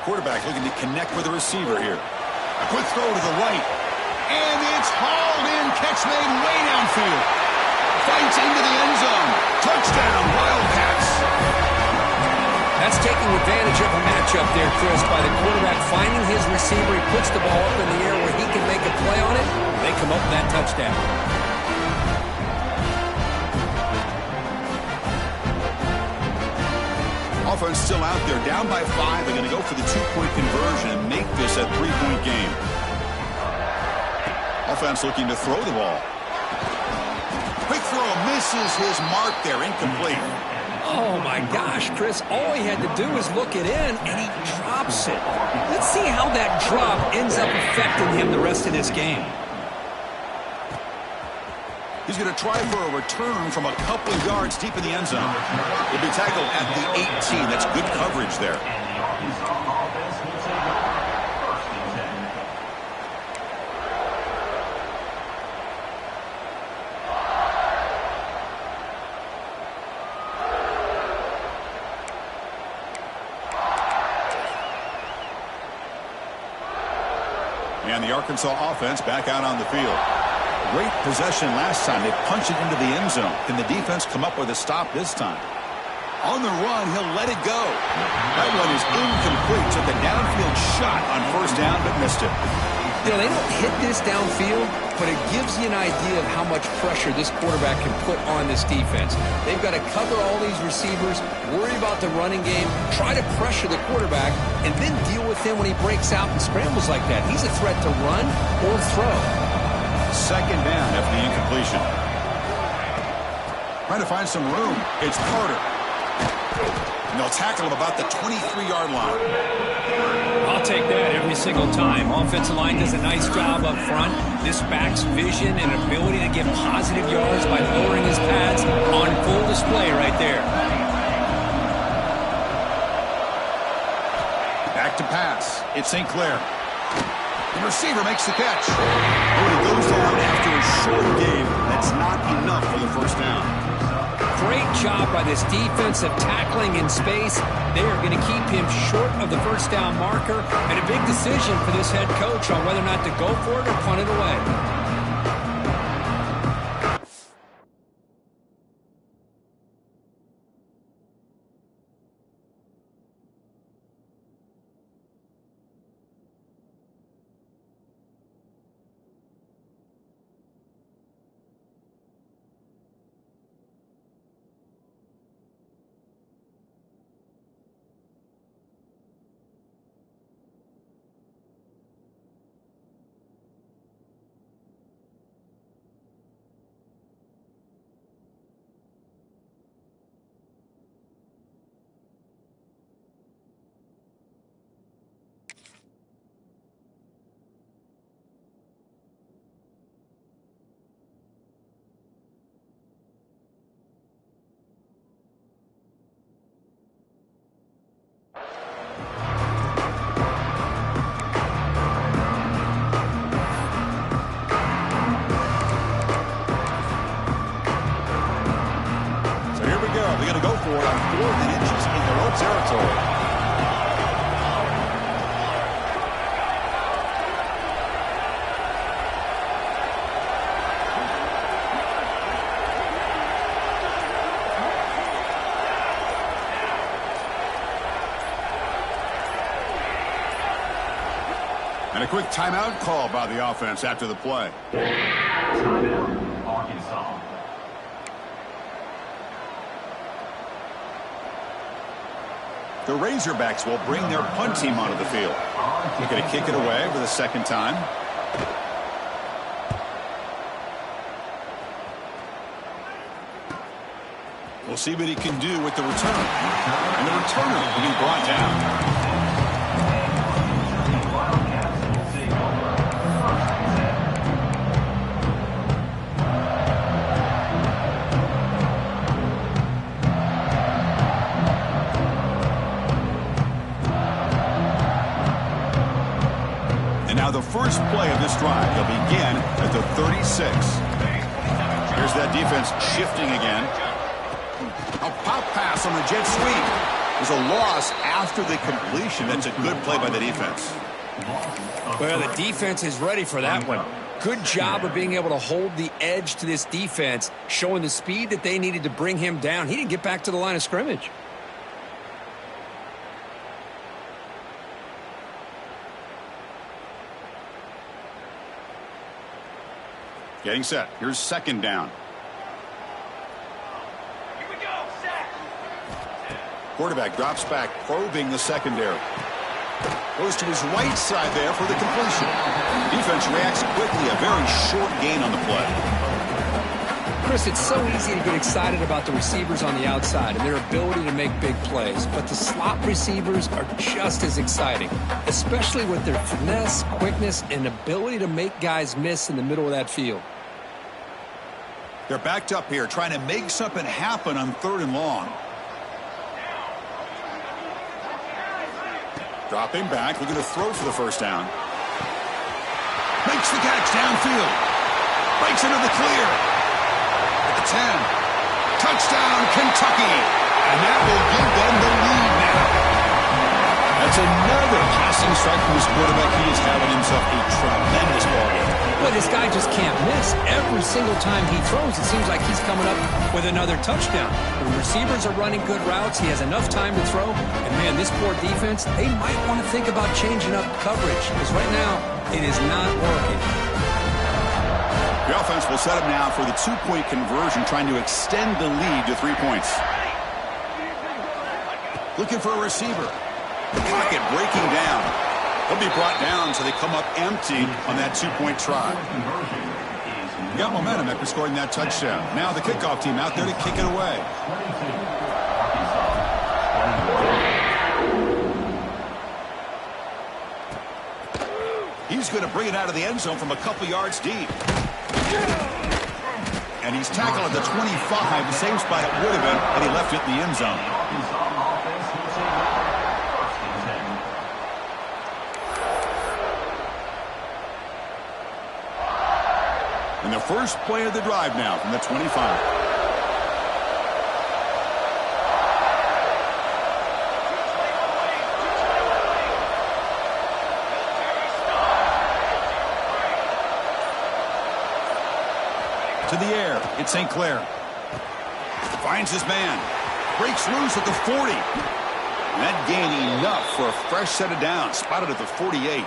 Quarterback looking to connect with the receiver here. A quick throw to the right. And it's hauled in. Catch made way downfield. Fights into the end zone. Touchdown, Wildcats. That's taking advantage of a matchup there, Chris, by the quarterback finding his receiver. He puts the ball up in the air where he can make a play on it. They come up with that touchdown. Offense still out there, down by 5. They're going to go for the 2-point conversion and make this a 3-point game. Offense looking to throw the ball. Quick throw, misses his mark there, incomplete. Oh, my gosh, Chris, all he had to do was look it in, and he drops it. Let's see how that drop ends up affecting him the rest of this game. He's going to try for a return from a couple of yards deep in the end zone. He'll be tackled at the 18. That's good coverage there. And the Arkansas offense back out on the field. Great possession last time. They punched it into the end zone. Can the defense come up with a stop this time? On the run, he'll let it go. That one is incomplete. Took a downfield shot on first down, but missed it. You know, they don't hit this downfield, but it gives you an idea of how much pressure this quarterback can put on this defense. They've got to cover all these receivers, worry about the running game, try to pressure the quarterback, and then deal with him when he breaks out and scrambles like that. He's a threat to run or throw. Second down after the incompletion. Trying to find some room. It's Carter. And they'll tackle him about the 23-yard line. I'll take that every single time. Offensive line does a nice job up front. This back's vision and ability to get positive yards by lowering his pads on full display right there. Back to pass. It's St. Clair. The receiver makes the catch. Oh, he goes down after a short game. That's not enough for the first down. Great job by this defensive tackling in space. They are going to keep him short of the first down marker, and a big decision for this head coach on whether or not to go for it or punt it away. They're going to go for it on 4th and inches in their own territory. And a quick timeout call by the offense after the play. Timeout, Arkansas. The Razorbacks will bring their punt team onto the field. They're going to kick it away for the second time. We'll see what he can do with the return. And the returner will be brought down. Now the first play of this drive will begin at the 36. Here's that defense shifting again. A pop pass on the jet sweep. There's a loss after the completion. That's a good play by the defense. Well, the defense is ready for that one. Good job of being able to hold the edge to this defense, showing the speed that they needed to bring him down. He didn't get back to the line of scrimmage. Getting set. Here's second down. Here we go. Set. Quarterback drops back, probing the secondary. Goes to his right side there for the completion. Defense reacts quickly. A very short gain on the play. Chris, it's so easy to get excited about the receivers on the outside and their ability to make big plays, but the slot receivers are just as exciting, especially with their finesse, quickness, and ability to make guys miss in the middle of that field. They're backed up here, trying to make something happen on 3rd and long. Dropping back, looking to throw for the first down. Makes the catch downfield. Breaks into the clear. 10. Touchdown, Kentucky. And that will give them the lead now. That's another passing strike from his quarterback. He is having himself a tremendous ball game. Well, this guy just can't miss. Every single time he throws, it seems like he's coming up with another touchdown. When receivers are running good routes, he has enough time to throw. And, man, this poor defense, they might want to think about changing up coverage because right now it is not working. The offense will set up now for the 2-point conversion, trying to extend the lead to 3 points. Looking for a receiver. The pocket breaking down. He'll be brought down so they come up empty on that 2-point try. You got momentum after scoring that touchdown. Now the kickoff team out there to kick it away. He's going to bring it out of the end zone from a couple yards deep. And he's tackled at the 25, the same spot it would have been had he left it in the end zone. And the first play of the drive now from the 25. To the air, it's St. Clair. Finds his man. Breaks loose at the 40. And that gain enough for a fresh set of downs. Spotted at the 48.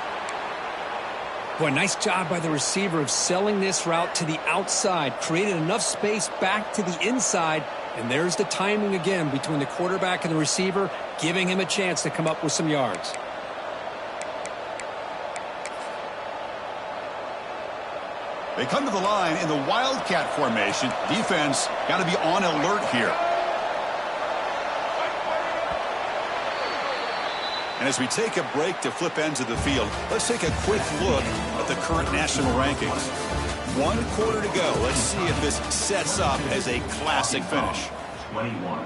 Boy, nice job by the receiver of selling this route to the outside. Created enough space back to the inside. And there's the timing again between the quarterback and the receiver, giving him a chance to come up with some yards. They come to the line in the Wildcat formation. Defense got to be on alert here. And as we take a break to flip ends of the field, let's take a quick look at the current national rankings. 1 quarter to go. Let's see if this sets up as a classic finish. 21.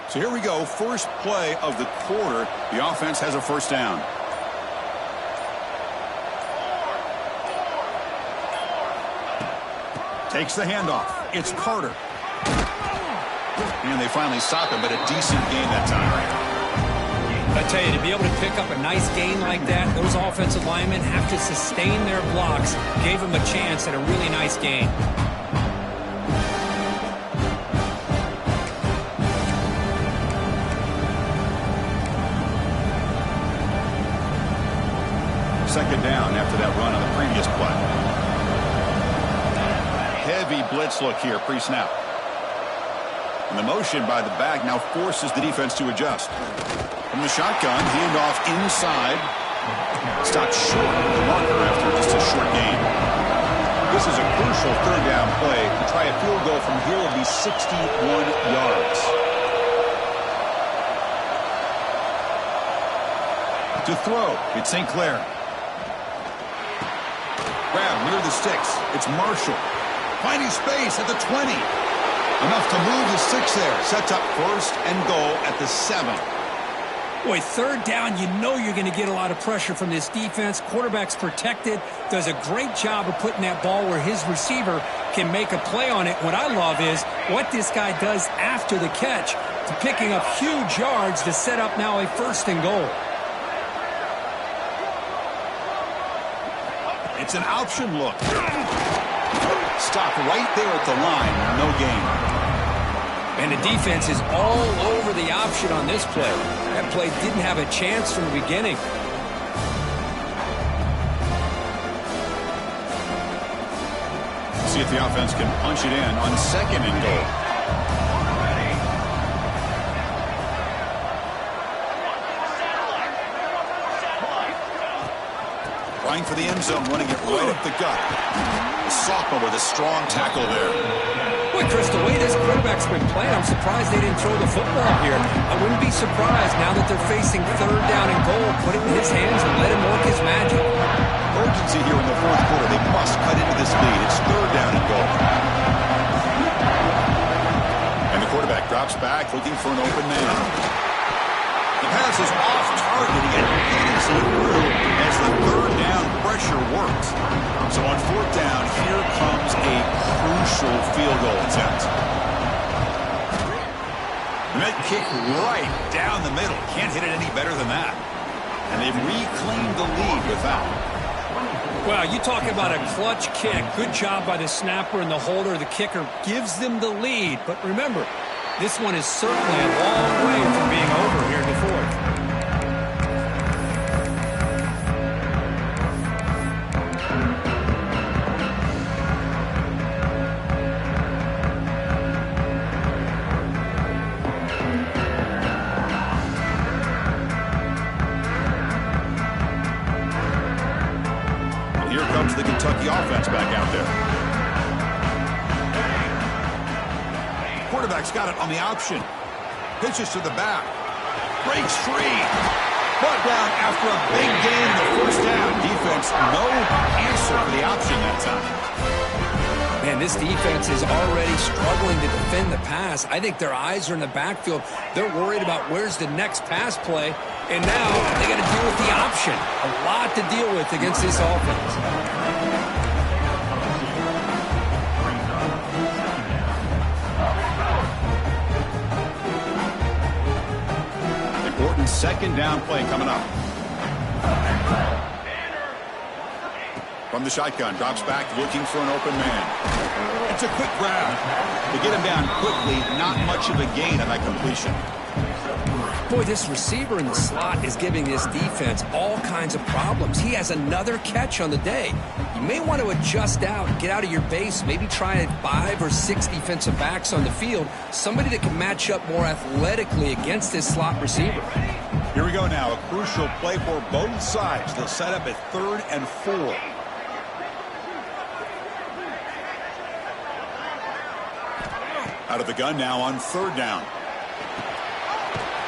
So here we go, first play of the quarter. The offense has a first down. Takes the handoff. It's Carter. And they finally stop him, but a decent gain that time. I tell you, to be able to pick up a nice gain like that, those offensive linemen have to sustain their blocks. Gave them a chance at a really nice gain. Second down after that run on the previous play. Heavy blitz look here pre-snap. And the motion by the back now forces the defense to adjust. From the shotgun, handoff inside. Stopped short of the marker after just a short gain. This is a crucial third down play. To try a field goal from here will be 61 yards. To throw, it's St. Clair. Grab near the sticks. It's Marshall. Finding space at the 20. Enough to move the 6 there. Sets up first and goal at the 7. Boy, third down, you know you're going to get a lot of pressure from this defense. Quarterback's protected. Does a great job of putting that ball where his receiver can make a play on it. What I love is what this guy does after the catch to picking up huge yards to set up now a first and goal. It's an option look. Stop right there at the line. No gain. And the defense is all over the option on this play. That play didn't have a chance from the beginning. See if the offense can punch it in on 2nd and goal. Trying for the end zone, running it right up the gut. The sophomore with a strong tackle there. Boy, Chris, the way this quarterback's been playing, I'm surprised they didn't throw the football here. I wouldn't be surprised now that they're facing 3rd down and goal. Put it in his hands and let him work his magic. Urgency here in the 4th quarter. They must cut into this lead. It's 3rd down and goal. And the quarterback drops back, looking for an open man. The pass is off target. He gets through as the 3rd down pressure works. So on 4th down, here comes a crucial field goal attempt. That kick right down the middle. Can't hit it any better than that. And they've reclaimed the lead with that. Well, you talk about a clutch kick. Good job by the snapper and the holder. The kicker gives them the lead. But remember, this one is certainly a long way from being over here in the 4th. The Kentucky offense back out there. Quarterback's got it on the option. Pitches to the back. Breaks free. Brought down after a big gain in the 1st down. Defense, no answer for the option that time. Man, this defense is already struggling to defend the pass. I think their eyes are in the backfield. They're worried about where's the next pass play. And now they got to deal with the option. A lot to deal with against this offense. Important 2nd down play coming up. From the shotgun, drops back, looking for an open man. It's a quick grab. To get him down quickly, not much of a gain on that completion. Boy, this receiver in the slot is giving this defense all kinds of problems. He has another catch on the day. You may want to adjust out, get out of your base, maybe try 5 or 6 defensive backs on the field, somebody that can match up more athletically against this slot receiver. Here we go now, a crucial play for both sides. They'll set up at 3rd and 4. Out of the gun now on 3rd down.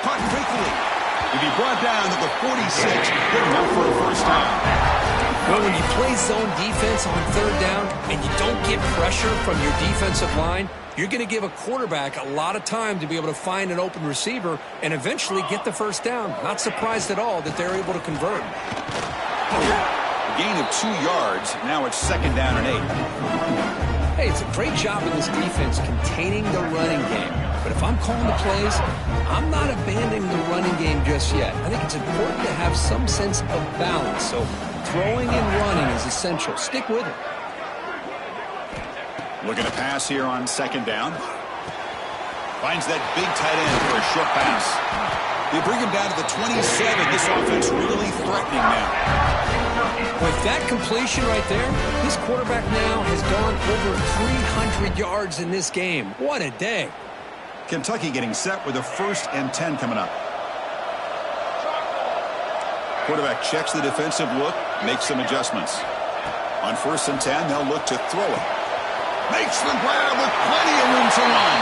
Caught quickly. If he brought down to the 46, good enough for a 1st down. Well, when you play zone defense on 3rd down and you don't get pressure from your defensive line, you're going to give a quarterback a lot of time to be able to find an open receiver and eventually get the 1st down. Not surprised at all that they're able to convert. A gain of 2 yards. Now it's 2nd down and 8. Hey, it's a great job in this defense containing the running game. But if I'm calling the plays, I'm not abandoning the running game just yet. I think it's important to have some sense of balance. So throwing and running is essential. Stick with it. Looking to pass here on 2nd down. Finds that big tight end for a short pass. They bring him down to the 27. This offense really threatening now. With that completion right there, this quarterback now has gone over 300 yards in this game. What a day. Kentucky getting set with a 1st and 10 coming up. Quarterback checks the defensive look, makes some adjustments. On 1st and 10, they'll look to throw it. Makes the grab with plenty of room to run.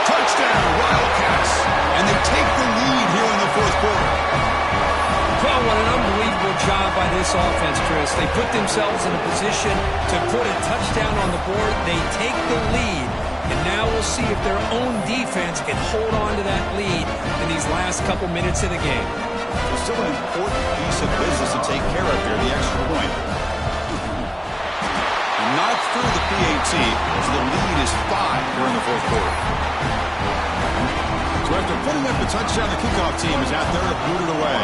Touchdown, Wildcats. And they take the lead here in the 4th quarter. Well, what an unbelievable job by this offense, Chris. They put themselves in a position to put a touchdown on the board. They take the lead. And now we'll see if their own defense can hold on to that lead in these last couple minutes of the game. It's still an important piece of business to take care of here, the extra point. Not through the PAT, as the lead is 5 during the 4th quarter. So after putting up the touchdown, the kickoff team is out there to boot it away.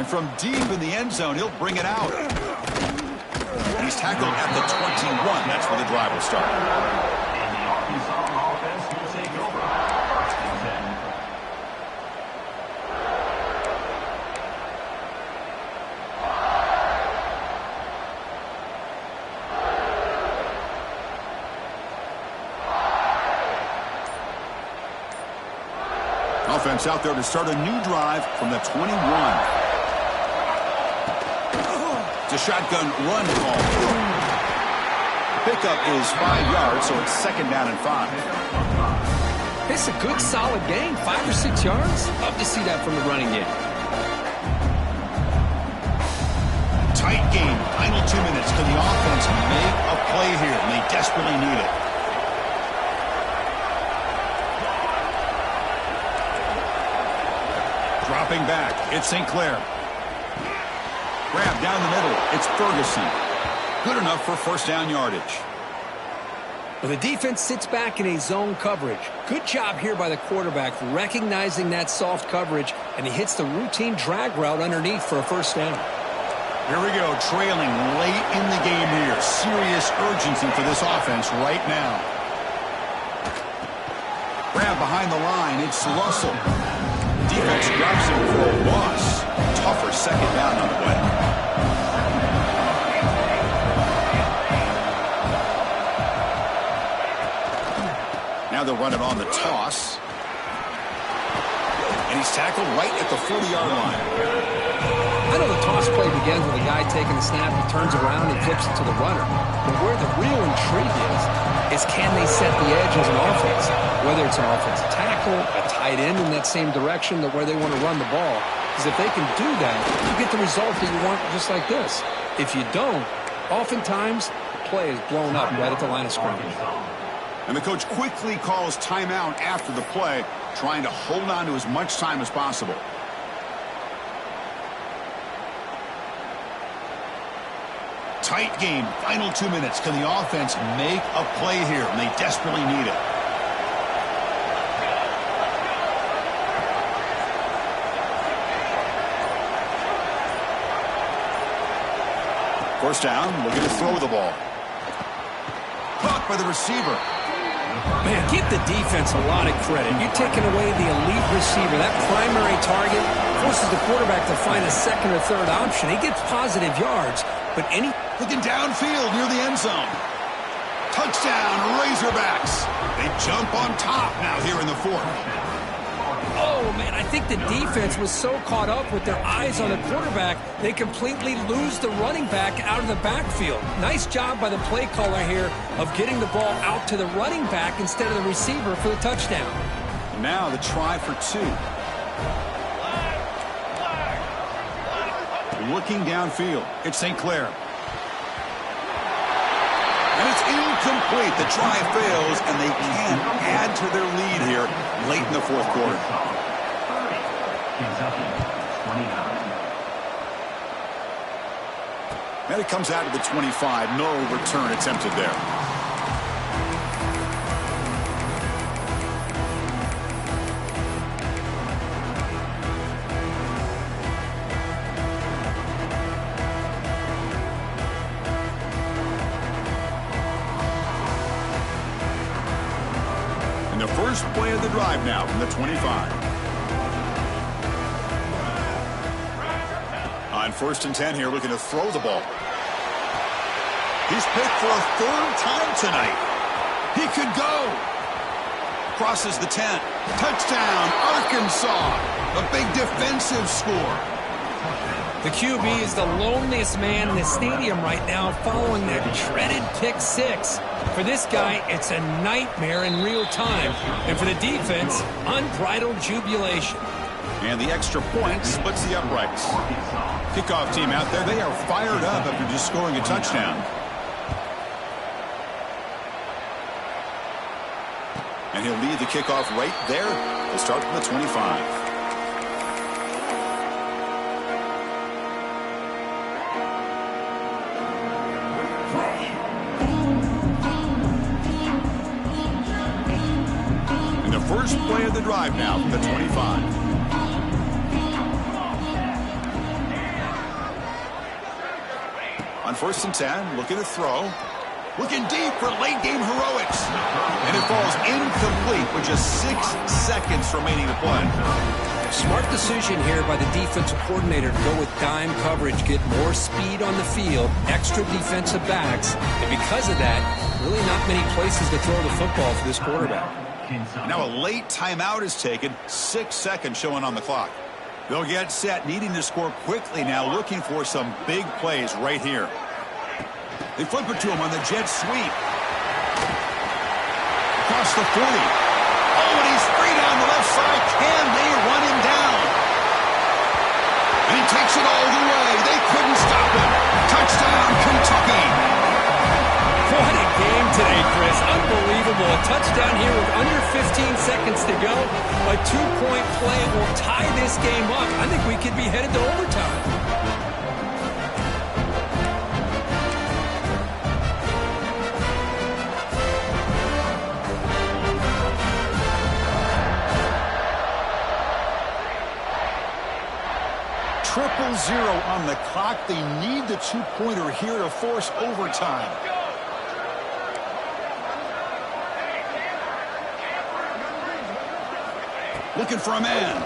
And from deep in the end zone, he'll bring it out. And he's tackled at the 21. That's where the drive will start. And the Arkansas offense will take over. First and 10. Offense out there to start a new drive from the 21. It's a shotgun run call. Pickup is 5 yards, so it's second down and 5. It's a good, solid game. 5 or 6 yards. Love to see that from the running game. Tight game. Final 2 minutes. Can the offense make a play here? And they desperately need it. Dropping back, it's St. Clair. Grab down the middle, it's Ferguson. Good enough for first down yardage. Well, the defense sits back in a zone coverage. Good job here by the quarterback recognizing that soft coverage, and he hits the routine drag route underneath for a first down. Here we go, trailing late in the game here. Serious urgency for this offense right now. Grab behind the line, it's Russell. Defense drops him for a loss. Tougher second down on the way. Now they'll run it on the toss. And he's tackled right at the 40-yard line. I know the toss play begins with a guy taking the snap, he turns around, and flips it to the runner. But where the real intrigue is can they set the edge as an offense? Whether it's an offensive tackle, a tight end in that same direction to where they want to run the ball. Because if they can do that, you get the result that you want just like this. If you don't, oftentimes the play is blown up right at the line of scrimmage. And the coach quickly calls timeout after the play, trying to hold on to as much time as possible. Tight game, final 2 minutes. Can the offense make a play here? And they desperately need it. First down, looking to throw the ball. Caught by the receiver. Man, give the defense a lot of credit. You're taking away the elite receiver. That primary target forces the quarterback to find a second or third option. He gets positive yards, but any... Looking downfield near the end zone. Touchdown, Razorbacks. They jump on top now here in the fourth. Oh, man, I think the defense was so caught up with their eyes on the quarterback, they completely lose the running back out of the backfield. Nice job by the play caller here of getting the ball out to the running back instead of the receiver for the touchdown. Now the try for 2. Looking downfield, it's St. Clair. And it's incomplete. The try fails, and they can't add to their lead here late in the fourth quarter. Kentucky, 29. And it comes out of the 25. No return attempted there. And the first play of the drive now from the 25. On first and 10 here, looking to throw the ball. He's picked for a third time tonight. He could go. Crosses the 10. Touchdown, Arkansas. A big defensive score. The QB is the loneliest man in the stadium right now following that dreaded pick 6. For this guy, it's a nightmare in real time. And for the defense, unbridled jubilation. And the extra point splits the uprights. Kickoff team out there, they are fired up after just scoring a touchdown. And he'll lead the kickoff right there. They'll start from the 25. And the first play of the drive now from the 25. On 1st and 10, looking to throw. Looking deep for late-game heroics. And it falls incomplete with just 6 seconds remaining to play. Smart decision here by the defensive coordinator to go with dime coverage, get more speed on the field, extra defensive backs, and because of that, really not many places to throw the football for this quarterback. Now a late timeout is taken, 6 seconds showing on the clock. They'll get set, needing to score quickly now, looking for some big plays right here. They flip it to him on the jet sweep. Across the 40. Oh, and he's free down the left side. Can they run him down? And he takes it all the way. They couldn't stop him. Touchdown, Kentucky. What a game today, Chris. Unbelievable. A touchdown here with under 15 seconds to go. A 2-point play will tie this game up. I think we could be headed to overtime. Triple zero on the clock. They need the 2-pointer here to force overtime. Looking for a man.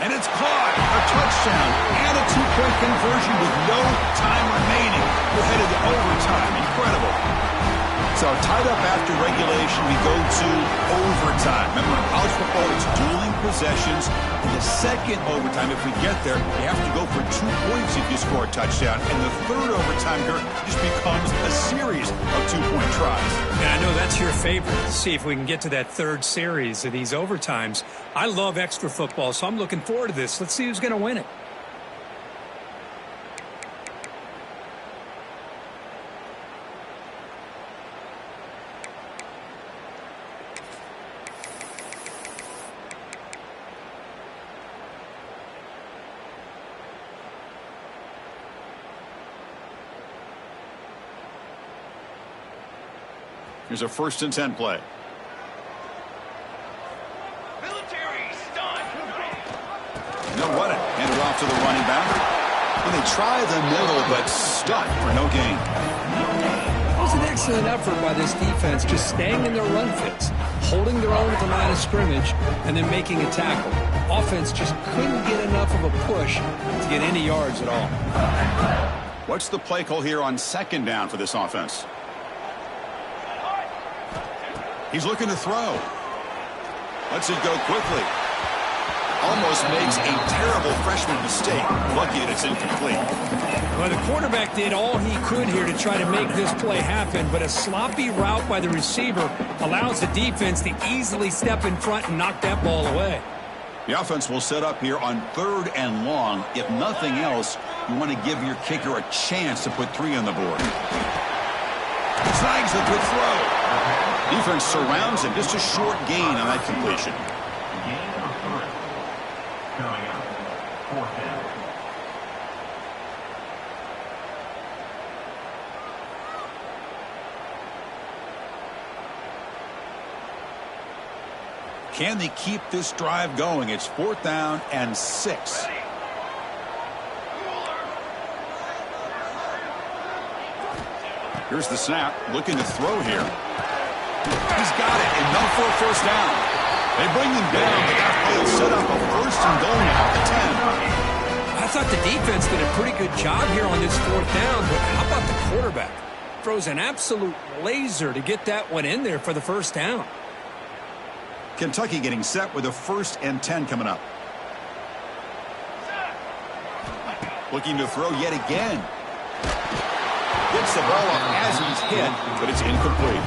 And it's caught. A touchdown and a 2-point conversion with no time remaining. We're headed to overtime. Incredible. So tied up after regulation, we go to overtime. Remember, in college football, it's dueling possessions. In the second overtime, if we get there, you have to go for 2 points if you score a touchdown. And the third overtime here just becomes a series of 2-point tries. And I know that's your favorite. See if we can get to that third series of these overtimes. I love extra football, so I'm looking forward to this. Let's see who's going to win it. Here's a 1st and 10 play. No running. Handed off to the running back. And they try the middle, but stuck for no gain. It was an excellent effort by this defense, just staying in their run fits, holding their own at the line of scrimmage, and then making a tackle. Offense just couldn't get enough of a push to get any yards at all. What's the play call here on 2nd down for this offense? He's looking to throw. Lets it go quickly. Almost makes a terrible freshman mistake. Lucky that it's incomplete. Well, the quarterback did all he could here to try to make this play happen, but a sloppy route by the receiver allows the defense to easily step in front and knock that ball away. The offense will set up here on 3rd and long. If nothing else, you want to give your kicker a chance to put 3 on the board. Snags the good throw. Defense surrounds him. Just a short gain on that completion. Gain of 3. Coming up, 4th down. Can they keep this drive going? It's 4th down and 6. Here's the snap. Looking to throw here. He's got it. Enough for a 1st down. They bring him down, but that play will set up a 1st and goal now at the 10. I thought the defense did a pretty good job here on this 4th down, but how about the quarterback? Throws an absolute laser to get that one in there for the 1st down. Kentucky getting set with a 1st and 10 coming up. Looking to throw yet again. Gets the ball up as he's hit, but it's incomplete.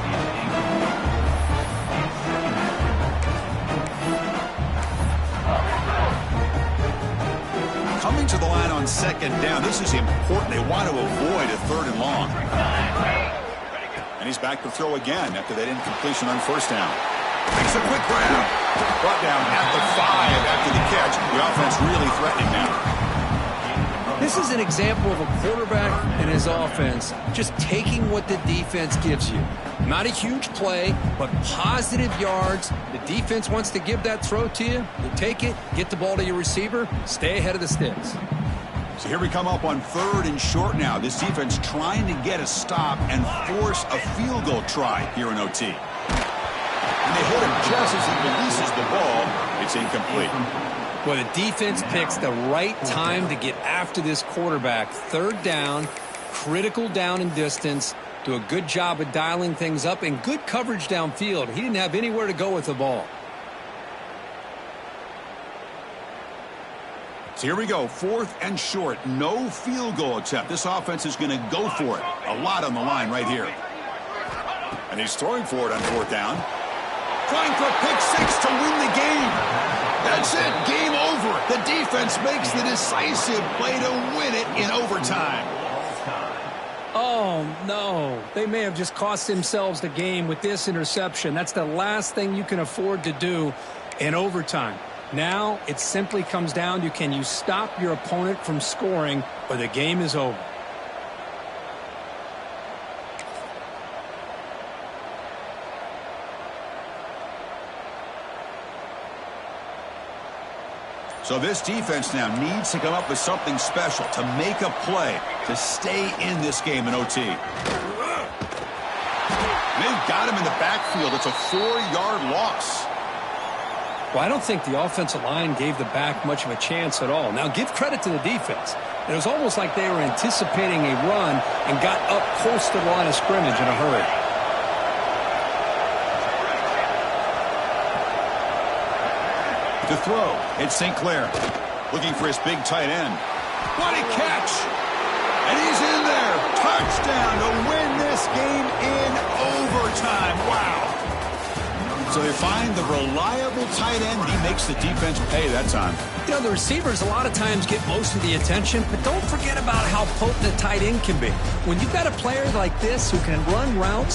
Coming to the line on 2nd down. This is important. They want to avoid a 3rd and long. And he's back to throw again after that incompletion on 1st down. Makes a quick grab. Brought down at the 5 after the catch. The offense really threatening now. This is an example of a quarterback and his offense just taking what the defense gives you. Not a huge play, but positive yards. The defense wants to give that throw to you. You take it, get the ball to your receiver, stay ahead of the sticks. So here we come up on 3rd and short now. This defense trying to get a stop and force a field goal try here in OT. And they hit him just as he releases the ball. It's incomplete. Well, the defense picks the right time to get after this quarterback. 3rd down, critical down and distance. Do a good job of dialing things up and good coverage downfield. He didn't have anywhere to go with the ball. So here we go, 4th and short. No field goal attempt. This offense is going to go for it. A lot on the line right here. And he's throwing for it on 4th down. Trying for pick 6 to win the game. That's it. Game over. The defense makes the decisive play to win it in overtime. Oh, no. They may have just cost themselves the game with this interception. That's the last thing you can afford to do in overtime. Now it simply comes down to, can you stop your opponent from scoring, or the game is over. So this defense now needs to come up with something special to make a play to stay in this game in OT. They've got him in the backfield. It's a 4-yard loss. Well, I don't think the offensive line gave the back much of a chance at all. Now, give credit to the defense. It was almost like they were anticipating a run and got up close to the line of scrimmage in a hurry. To throw, it's St. Clair. Looking for his big tight end. What a catch! And he's in there. Touchdown to win this game in overtime. Wow. So they find the reliable tight end. He makes the defense pay that time. You know, the receivers a lot of times get most of the attention, but don't forget about how potent a tight end can be. When you've got a player like this who can run routes